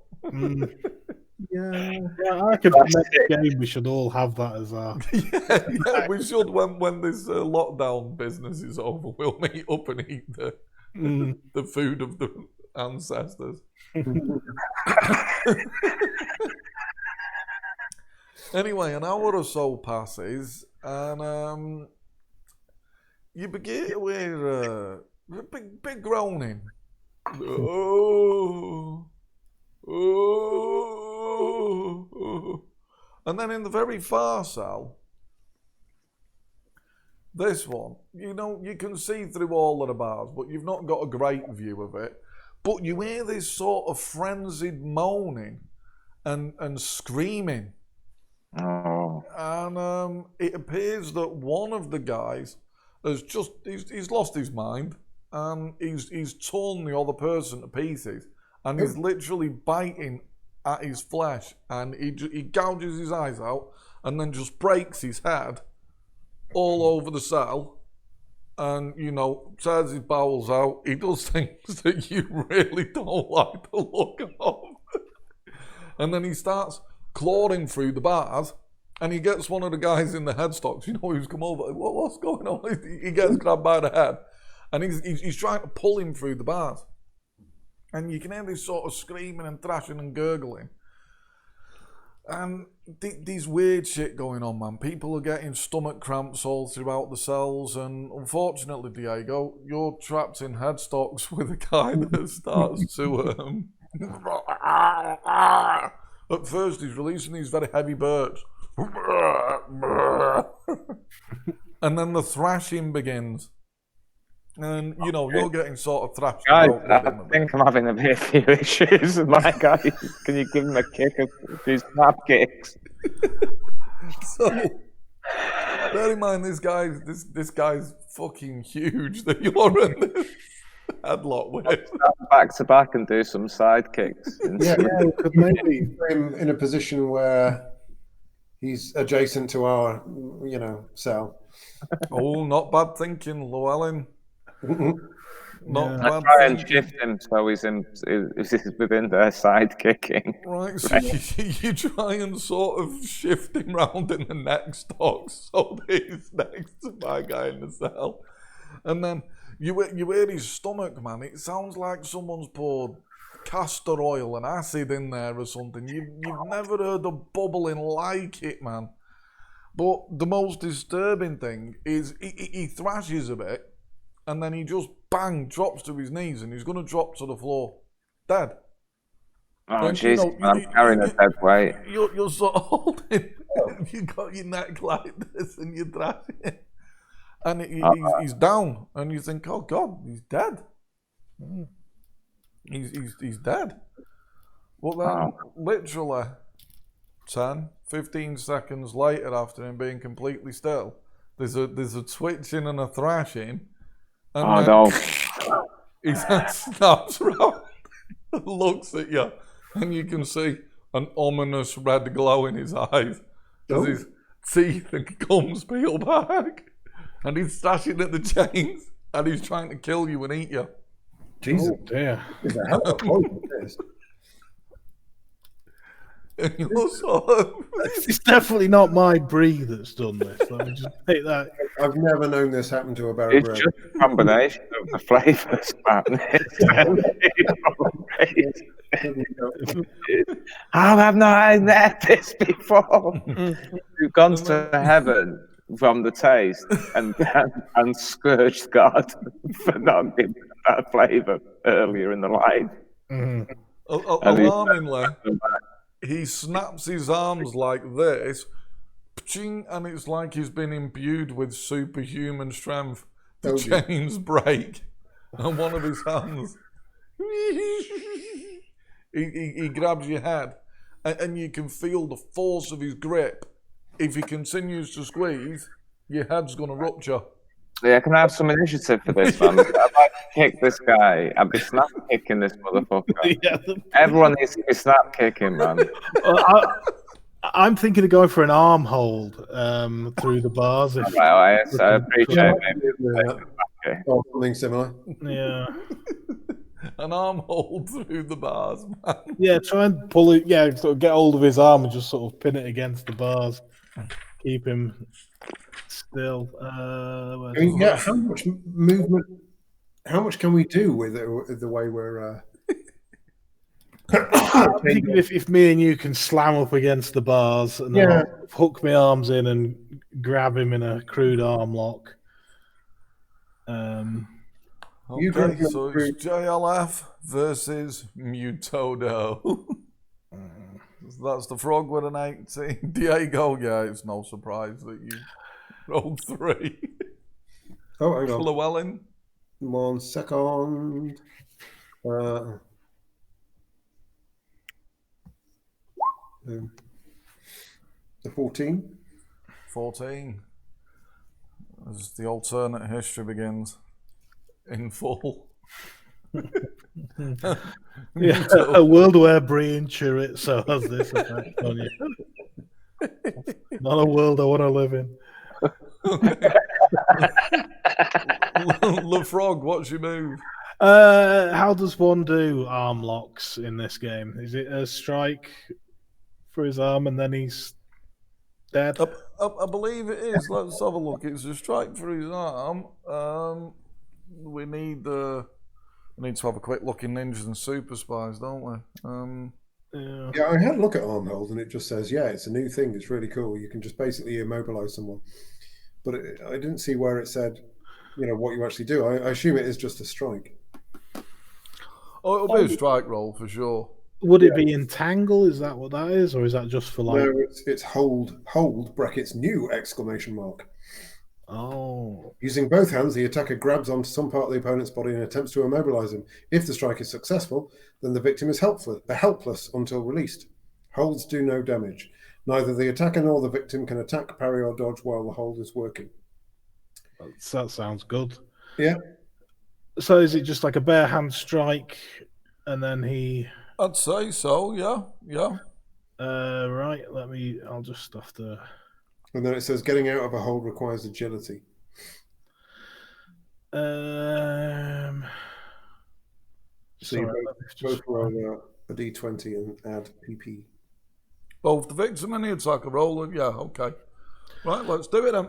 Yeah, I could next game we should all have that as our. yeah, we should when this lockdown business is over. We'll meet up and eat the food of the ancestors. Anyway, an hour or so passes, and you begin to hear big groaning. And then in the very far cell, this one, you can see through all of the bars, but you've not got a great view of it. But you hear this sort of frenzied moaning and screaming. Oh. And it appears that one of the guys he's lost his mind, and he's torn the other person to pieces, and he's literally biting at his flesh, and he gouges his eyes out, and then just breaks his head all over the cell, and tears his bowels out. He does things that you really don't like the look of, and then he starts clawing through the bars. And he gets one of the guys in the headstocks, who's come over. What's going on? He gets grabbed by the head. And he's trying to pull him through the bars. And you can hear this sort of screaming and thrashing and gurgling. And these weird shit going on, man. People are getting stomach cramps all throughout the cells. And unfortunately, Diego, you're trapped in headstocks with a guy that starts to... At first, he's releasing these very heavy burps. And then the thrashing begins, and you're getting sort of thrashed. Guys, I think I'm having a few issues with my guy. Can you give him a kick of his snap kicks? So bear in mind, this guy's fucking huge that you're in this headlock with. Back to back and do some side kicks. yeah, could maybe put him in a position where he's adjacent to our, cell. Oh, not bad thinking, Llewellyn. Not bad. I try and thinking. shift him so he's within their side kicking. Right, so you try and sort of shift him round in the next stock so that he's next to my guy in the cell. And then you hear his stomach, man. It sounds like someone's poured castor oil and acid in there or something. You've never heard of bubbling like it, man. But the most disturbing thing is he thrashes a bit, and then he just bang drops to his knees, and he's going to drop to the floor dead. Oh jeez, I'm carrying a dead weight. You're sort of holding, you got your neck like this, and you're thrashing, and he's down, and you think, oh God, he's dead. He's dead. Well, then, literally 10, 15 seconds later, after him being completely still, there's a twitching and a thrashing, and he snaps around and looks at you, and you can see an ominous red glow in his eyes as his teeth and gums peel back, and he's stashing at the chains, and he's trying to kill you and eat you. Jesus, dear. It's a hell of a problem, it is. And you're sort of... It's definitely not my brie that's done this. Let me just take that. I've never known this happen to a barra It's bread. just a combination of the flavours, man. I've not had this before. You've gone to heaven from the taste and scourged God for not giving that flavour earlier in the life. Alarmingly, he snaps his arms like this, Pching, and it's like he's been imbued with superhuman strength. The Oh, dear. chains break, and one of his hands. He grabs your head, and you can feel the force of his grip. If he continues to squeeze, your head's going to rupture. Yeah, can I have some initiative for this, man? I'd like to kick this guy. I'd be snap kicking this motherfucker. Yeah. Everyone needs to be snap kicking, man. I'm thinking of going for an arm hold through the bars. If, Right, I appreciate it. Okay. Or something similar. yeah. An arm hold through the bars, man. Yeah, try and pull it. Yeah, sort of get hold of his arm and just sort of pin it against the bars. Keep him still. I mean, yeah, how much movement? How much can we do with the way we're? I'm thinking if me and you can slam up against the bars and then I'll hook my arms in and grab him in a crude arm lock. Okay, so it's JLF versus Mutodo. That's the frog with an 18. Diego, yeah, it's no surprise that you rolled 3. Oh, hang on. Llewellyn, 1 second. The 14. 14. As the alternate history begins in full. Yeah, a world where Brian Chorizo has this effect on you. Not a world I want to live in. Le Frog, what's your move? How does one do arm locks in this game? Is it a strike for his arm and then he's dead? I believe it is. Let's have a look. It's a strike for his arm. We need to have a quick look in Ninjas and Super Spies, don't we? Yeah, I had a look at arm hold and it just says, yeah, it's a new thing. It's really cool. You can just basically immobilize someone. But I didn't see where it said, what you actually do. I assume it is just a strike. Oh, it'll be a strike roll for sure. Would it be entangle? Is that what that is? Or is that just for like... No, it's hold brackets new exclamation mark. Oh. Using both hands, the attacker grabs onto some part of the opponent's body and attempts to immobilize him. If the strike is successful, then the victim is helpless until released. Holds do no damage. Neither the attacker nor the victim can attack, parry, or dodge while the hold is working. That sounds good. Yeah. So is it just like a bare hand strike and then he... I'd say so, yeah. Right, I'll just have to... And then it says getting out of a hold requires agility. So you both roll a d20 and add PP. Both the victim and the attacker roll it, yeah, okay. Right, let's do it then.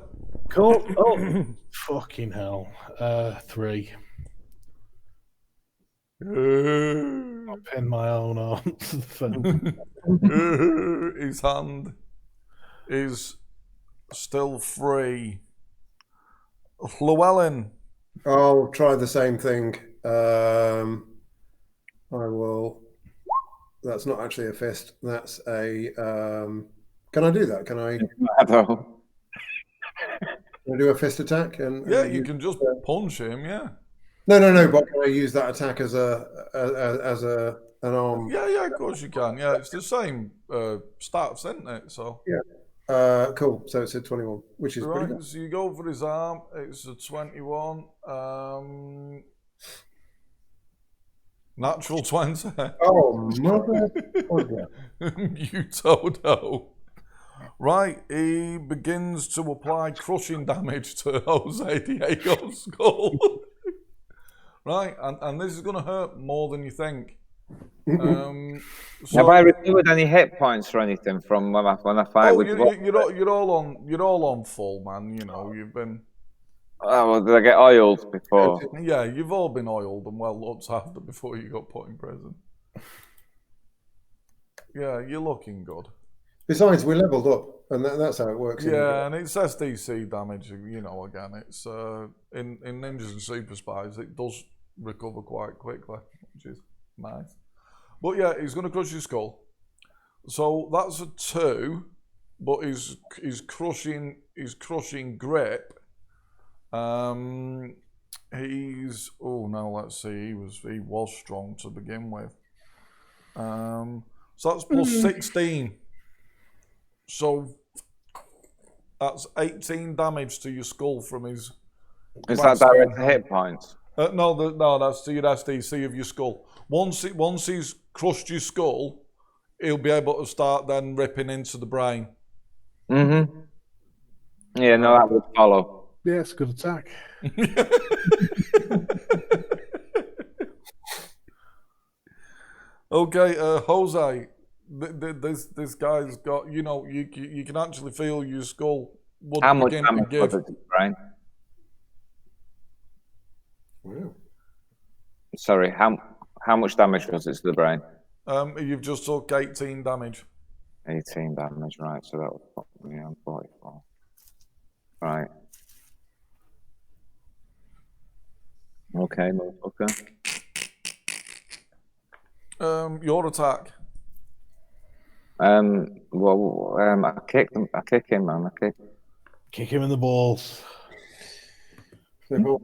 Cool. Oh, fucking hell. 3. I pinned my own arm to the phone. His hand is still free. Llewellyn. I'll try the same thing. I will. That's not actually a fist. That's a. Can I do that? Can I do a fist attack? Yeah, you can just punch him. Yeah. No. But can I use that attack as an arm? Yeah. Of course you can. Yeah, it's the same stats, isn't it? So. Yeah. Cool. So it's a 21, which is right. Pretty good. So you go for his arm. It's a 21. Natural 20. Oh, mother! Mutodo. Right, he begins to apply crushing damage to Jose Diego's skull. Right, and this is going to hurt more than you think. Have I recovered any hit points or anything from when I fight with? You're all on full, man. You've been. Oh, well, did I get oiled before? Yeah, you've all been oiled and well looked after before you got put in prison. Yeah, you're looking good. Besides, we're leveled up, and that's how it works. Yeah, and it's SDC damage. Again, it's in Ninjas and Super Spies, it does recover quite quickly, which is nice. But yeah, he's going to crush your skull. So that's a 2. but his crushing grip. Let's see. He was strong to begin with. So that's plus 16. So that's 18 damage to your skull from his. Is that direct to hit points? No, that's to your SDC of your skull. Once he's crushed your skull, he'll be able to start then ripping into the brain. Mm-hmm. Yeah, no, that would follow. Yeah, it's a good attack. Okay, Jose, this guy's got, you can actually feel your skull would How much begin to damage give. was it to the brain? Wow. Sorry, how much damage was it to the brain? You've just took 18 damage. 18 damage, right, so that would put me on 44. Right. Okay, motherfucker. Your attack. I kick him, man. Kick him in the balls. You're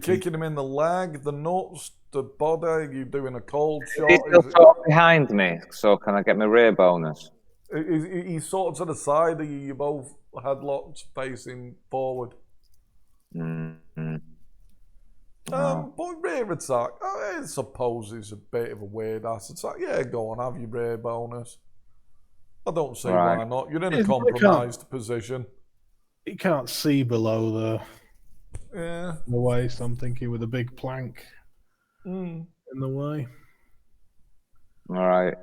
kicking him in the leg, the nuts, the body. You're doing a cold shot. He's still sort of behind me, so can I get my rear bonus? He's sort of to the side of you. You both headlocked, facing forward. Mm-hmm. But rear attack, I suppose it's a bit of a weird ass attack. Yeah, go on, have your rear bonus. I don't see why not. You're in a compromised position. You can't see below the waist. I'm thinking with a big plank in the way. All right.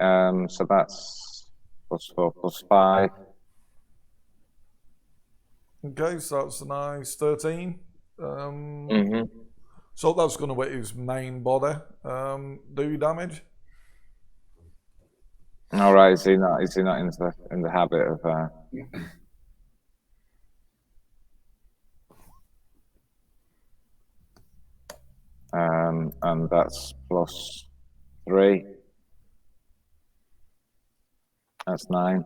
So that's +4 +5. Okay, so that's a nice 13. Mm-hmm. So that's going to hit his main body. Do damage? All right. Is he not in the habit of? And that's +3. That's 9.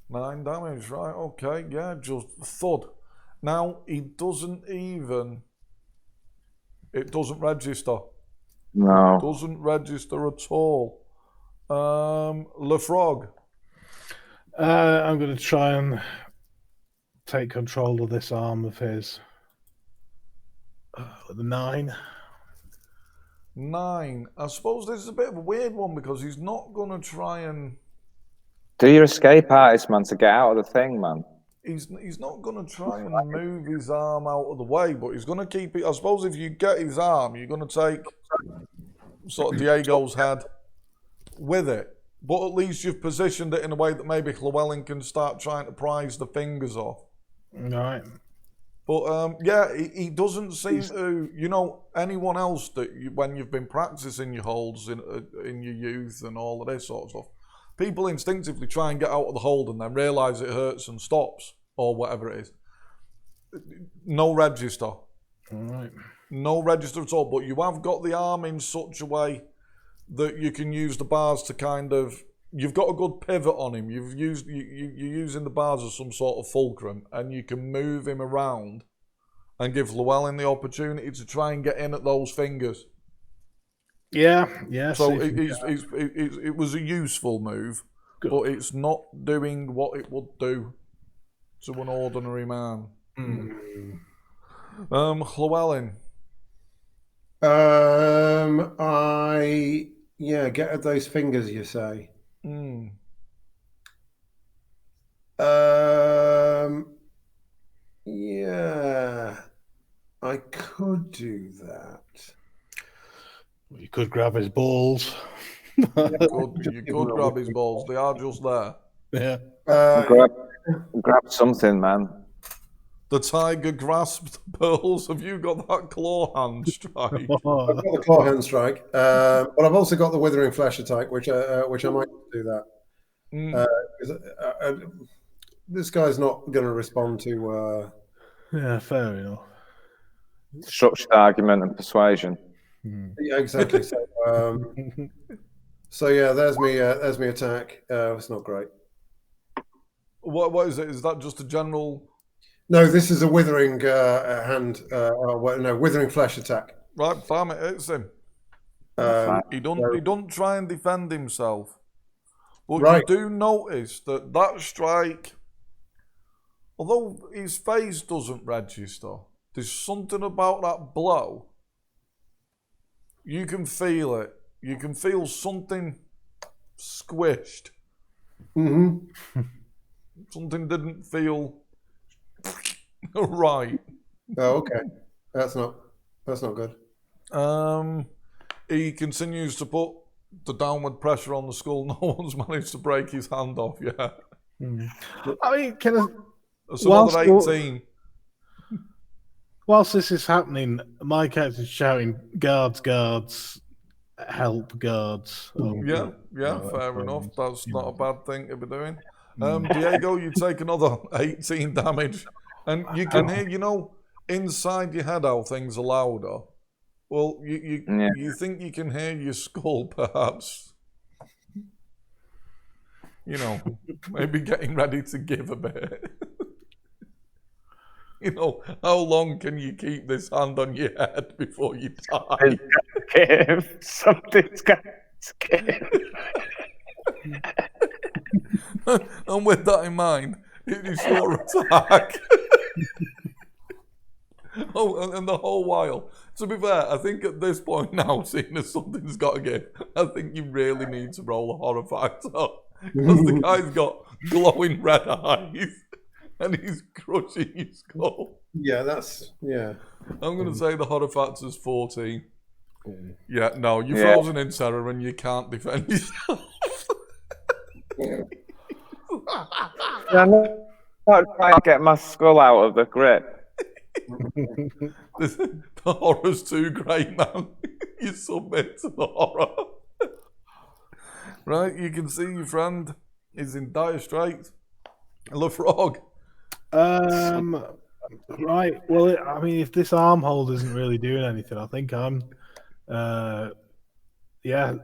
9 damage, right? Okay, yeah, just thud. Now it doesn't register. No. It doesn't register at all. LeFrog. I'm going to try and take control of this arm of his. With a 9. 9. I suppose this is a bit of a weird one because he's not going to try and. Do your escape artist, man, to get out of the thing, man. He's not going to try and move his arm out of the way, but he's going to keep it. I suppose if you get his arm, you're going to take sort of Diego's head with it. But at least you've positioned it in a way that maybe Llewellyn can start trying to prise the fingers off. Right. But he doesn't seem to, anyone else that when you've been practicing your holds in your youth and all of this sort of stuff, people instinctively try and get out of the hold and then realise it hurts and stops or whatever it is. No register. All right. No register at all, but you have got the arm in such a way that you can use the bars to kind of. You've got a good pivot on him. You're using the bars as some sort of fulcrum, and you can move him around and give Llewellyn the opportunity to try and get in at those fingers. Yeah. So it was a useful move, but it's not doing what it would do to an ordinary man. Llewellyn. Get at those fingers, you say. Yeah, I could do that. You could grab his balls. You could grab his balls. They are just there. Yeah. Grab something, man. The tiger grasped pearls. Have you got that claw hand strike? I've got the claw hand strike, but I've also got the withering flesh attack, which I might do that. This guy's not going to respond to. Yeah, fair enough. Structured argument and persuasion. Yeah, exactly. So, there's me attack. It's not great. What is it? Is that just a general? No, this is a withering withering flesh attack. Right, bam! It hits him. He don't try and defend himself, but Right. you do notice that strike, although his face doesn't register, there's something about that blow. You can feel it. You can feel something squished. Mm-hmm. Something didn't feel right. Oh, okay. That's not good. He continues to put the downward pressure on the skull. No one's managed to break his hand off yet. I mean, can I? It's another 18. Whilst this is happening, my character's shouting, "Guards, guards, help, guards." Yeah, fair enough. That's not a bad thing to be doing. Diego, you take another 18 damage. And you can hear, inside your head how things are louder. Well, you think you can hear your skull, perhaps. Maybe getting ready to give a bit. How long can you keep this hand on your head before you die? Give. Something's got to give. And with that in mind, it is your attack. And the whole while. To be fair, I think at this point now, seeing as something's got to give, I think you really need to roll a horror factor. Because the guy's got glowing red eyes and he's crushing your skull. Yeah, I'm going to say the horror factor's 14. Yeah, no, you're frozen in terror and you can't defend yourself. I'm not trying to get my skull out of the grip. The horror's too great, man. You submit to the horror. Right, you can see your friend is in dire straits. The frog. Right. Well, I mean, if this arm hold isn't really doing anything, I think I'm,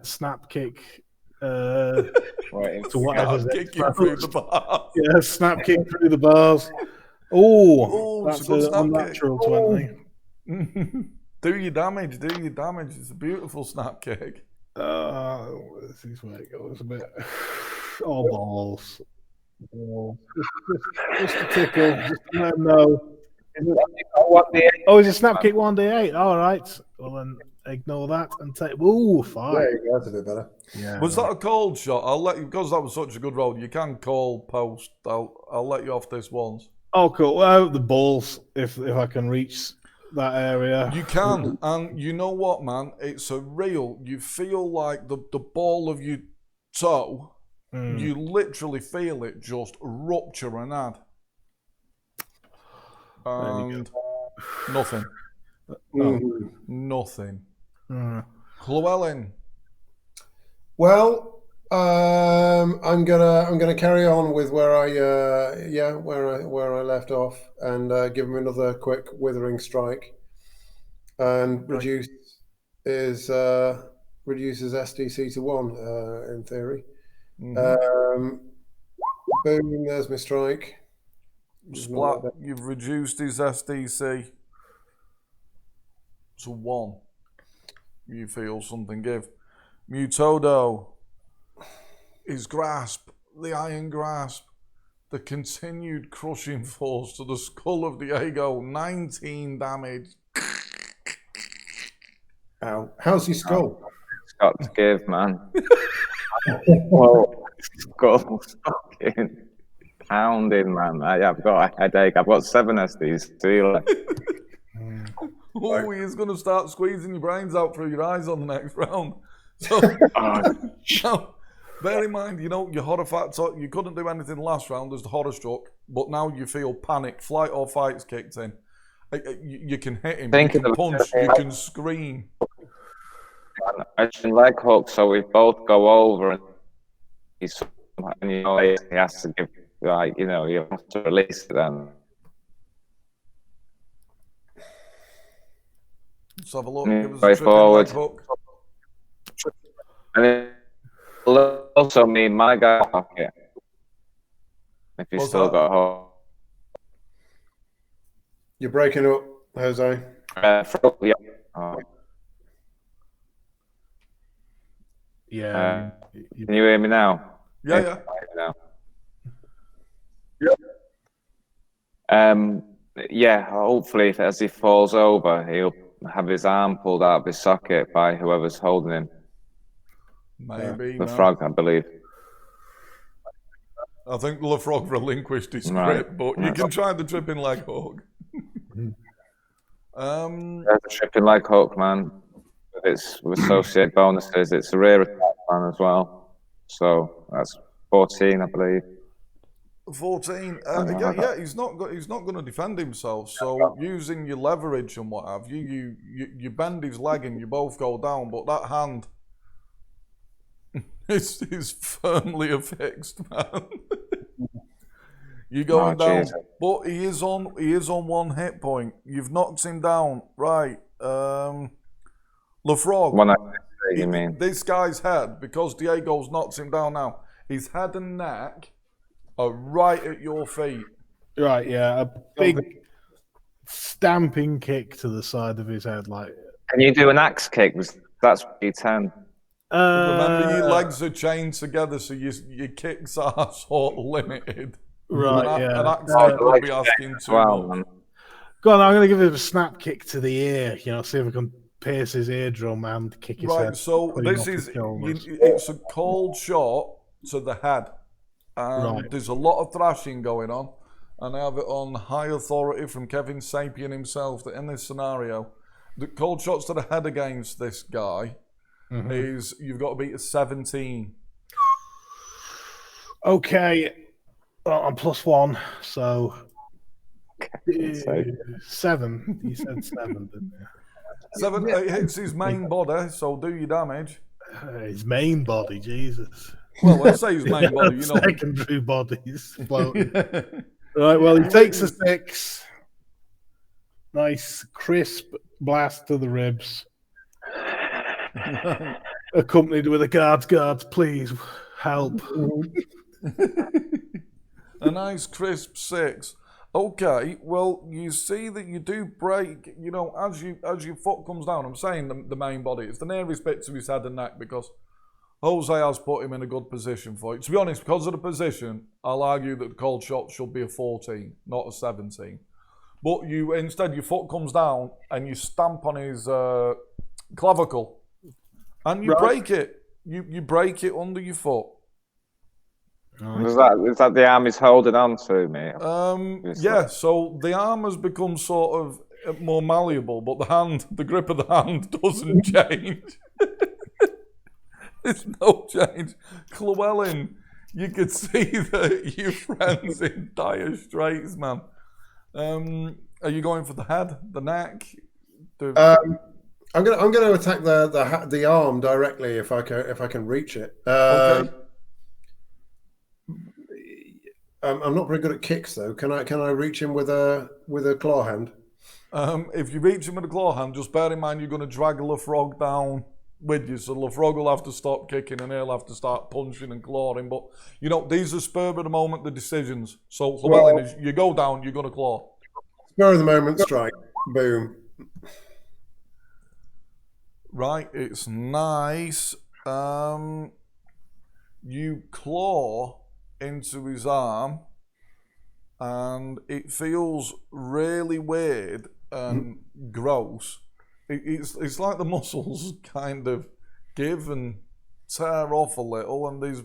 snap kick. To whatever's kick you through the bars. Yeah, snap kick through the bars. Oh, that's it's a good an unnatural 20. Do your damage. It's a beautiful snap kick. This is where it goes a bit. Oh, balls. Just a tickle. Just to let them know. Oh, it's a snap kick 1d8. All right. Well, then ignore that and take. Ooh, 5. There you go. That's a bit better. Yeah. Was that a cold shot? I'll let you, because that was such a good roll. You can call post. I'll let you off this once. Oh, cool. Well, the balls, if I can reach that area. You can. And you know what, man? It's a real, you feel like the ball of your toe, you literally feel it just rupture and add. And nothing. Nothing. Llewellyn. Well, I'm gonna carry on with where I left off and give him another quick withering strike, and reduces SDC to 1 in theory. Boom! There's my strike. Splat. You've reduced his SDC to 1. You feel something give. Mutodo. His grasp, the iron grasp, the continued crushing force to the skull of Diego, 19 damage. Ow. How's your skull? It's got to give, man. Well, skull's fucking pounding, man. I've got a headache. I've got 7 SDs. Oh, he's going to start squeezing your brains out through your eyes on the next round. So, now, bear in mind, your horror factor, you couldn't do anything last round as the horror struck, but now you feel panic, flight or fight's kicked in. You can hit him, you can punch, you can scream. I should leg hook, so we both go over, and he has to give, you have to release it then. Let's have a look. Give us a tripping forward. leg hook. And it will also mean my guy pocket. If he's What's still that? got hold. You're breaking up, Jose. Yeah. Yeah. Can you hear me now? Yeah. Yeah, hopefully, as he falls over, he'll have his arm pulled out of his socket by whoever's holding him. Maybe, The man. frog, I believe. I think LeFrog relinquished his Right. grip, but you can try the tripping leg hook. There's a tripping leg hook, man. It's with associated bonuses. It's a rare attack, man, as well. So that's 14, I believe. 14. Something like Yeah, he's not going to defend himself. So using your leverage and what have you, you bend his leg and you both go down. But that hand is firmly affixed, man. You're going down, Jesus. but he is on 1 hit point. You've knocked him down, right? LeFrog. One you mean? This guy's head, because Diego's knocked him down now. His head and neck are right at your feet. Right, yeah. A big stamping kick to the side of his head, like. Can you do an axe kick? That's D10. Remember, your legs are chained together, so your kicks are sort of limited. Right, An axe kick would be asking too much. Go on, I'm going to give him a snap kick to the ear. See if I can pierce his eardrum and kick his head. Right, so this is it's a cold shot to the head. And there's a lot of thrashing going on. And I have it on high authority from Kevin Sapien himself that in this scenario, the cold shots to the head against this guy is you've got to beat a 17. Okay. Well, I'm +1, so 7. You said 7, didn't you? 7. It hits his main body, so do your damage. His main body, Jesus. Well, let's say his main body, you know. Secondary bodies floating. Right, well, he takes a 6. Nice, crisp blast to the ribs. Accompanied with a guards, please help. A nice crisp 6. Okay, well, you see that you do break, as your foot comes down. I'm saying the main body. It's the nearest bit to his head and neck because Jose has put him in a good position for it. To be honest, because of the position, I'll argue that the cold shot should be a 14, not a 17. But instead, your foot comes down and you stamp on his clavicle. And you break it. You break it under your foot. Is that the arm he's holding on to, mate? Yeah, so the arm has become sort of more malleable, but the grip of the hand doesn't change. There's no change. Llewellyn, you could see that your friend's in dire straits, man. Are you going for the head, the neck? I'm gonna attack the arm directly if I can reach it. Okay. I'm not very good at kicks though. Can I reach him with a claw hand? If you reach him with a claw hand, just bear in mind you're going to drag LeFrog down with you, so LeFrog will have to stop kicking and he'll have to start punching and clawing. But these are spur of the moment, the decisions. So Llewellyn, as you go down, you're going to claw. Spur of the moment strike. Boom. Right, it's nice. You claw into his arm, and it feels really weird and gross. It's like the muscles kind of give and tear off a little, and there's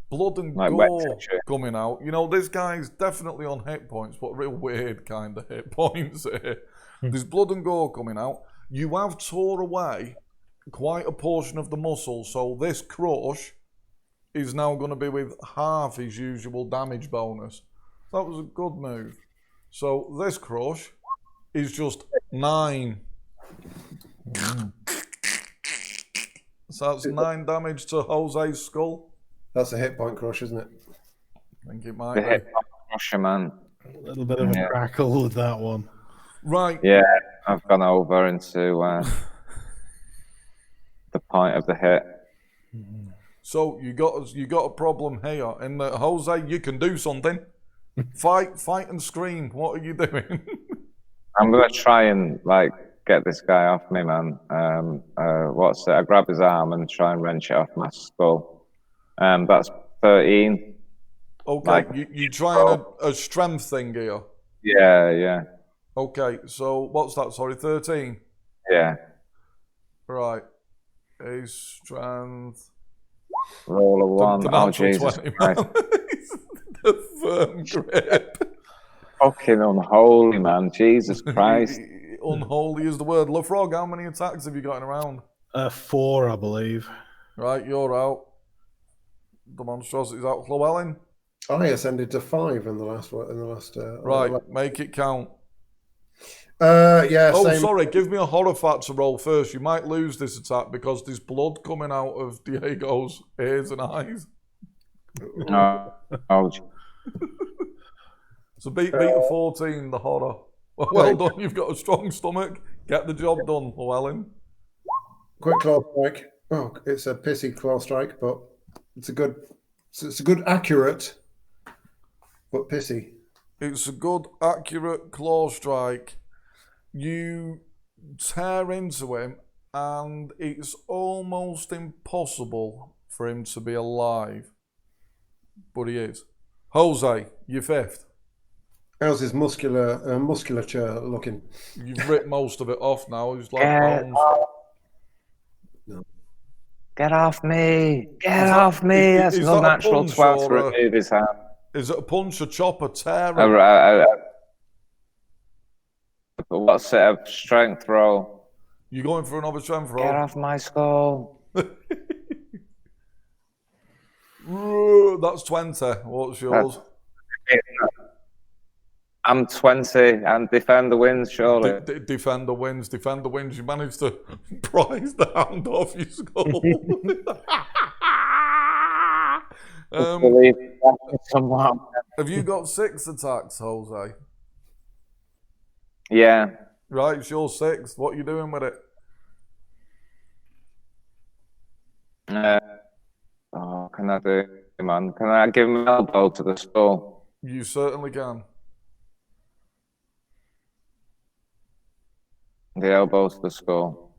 blood and gore coming out. This guy's definitely on hit points, but real weird kind of hit points here. There's blood and gore coming out. You have tore away quite a portion of the muscle, so this crush is now going to be with half his usual damage bonus. That was a good move. So this crush is just 9. So that's 9 damage to Jose's skull. That's a hit point crush, isn't it? I think it might The be. hit point crusher, man. A little bit of a crackle with that one. Right. Yeah, I've gone over into the point of the hit. So you got a problem here, and Jose, you can do something. Fight and scream. What are you doing? I'm gonna try and like get this guy off me, man. What's it? I grab his arm and try and wrench it off my skull. That's 13. Okay, Like, you trying a strength thing here. Yeah. Okay, so what's that? Sorry, 13. Yeah. Right. A strength. Roll a one. The Oh, natural Jesus 20, Christ. man. The firm grip. Fucking unholy, man. Jesus Christ. Unholy is the word. LaFrog, how many attacks have you got in a round? 4, I believe. Right, you're out. The monstrosity's out. Llewellyn? I ascended to 5 in the last. Right, make it count. Yeah. Oh, Same. sorry, give me a horror factor roll first. You might lose this attack because there's blood coming out of Diego's ears and eyes. Oh, So beat a 14, the horror. Well done, you've got a strong stomach. Get the job done, Llewellyn. Quick claw strike. Oh, it's a pissy claw strike, but it's a good, accurate, but pissy. It's a good, accurate claw strike. You tear into him, and it's almost impossible for him to be alive. But he is. Jose, you're fifth. How's his musculature looking? You've ripped most of it off now. He's like Get off me! Get off me! That's is no that a natural punch twat or to a- remove his hand. Is it a punch, a chop, a tear? What's it? A strength roll? You're going for another strength roll? Get off my skull! That's 20. What's yours? I'm 20 and defend the wins, surely. Defender wins. Defender wins. You managed to prize the hand off your skull. Have you got 6 attacks, Jose? Yeah. Right, it's your 6th. What are you doing with it? Can I do, man? Can I give him an elbow to the skull? You certainly can. The elbow to the skull.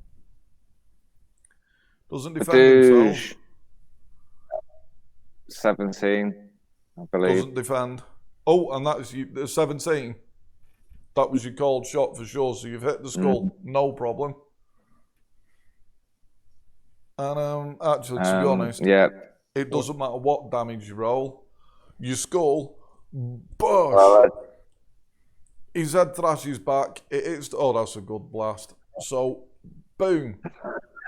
Doesn't defend himself. 17, I believe. Doesn't defend. Oh, and that's you. 17. That was your called shot for sure. So you've hit the skull, no problem. And actually, to be honest, yeah, it doesn't matter what damage you roll. Your skull, bush. Well, His head thrashes back. It hits. Oh, that's a good blast. So, boom.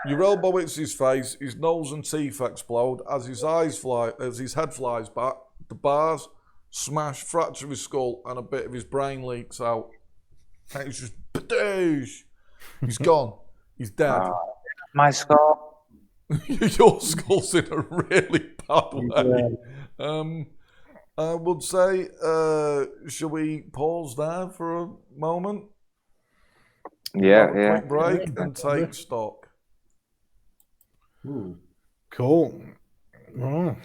Your elbow hits his face. His nose and teeth explode as his head flies back. The bars smash, fracture his skull, and a bit of his brain leaks out. And it's just badoosh. He's gone. He's dead. my skull. Your skull's in a really bad way. I would say, shall we pause there for a moment? Yeah, Have a quick break and take stock. Cool. Oh,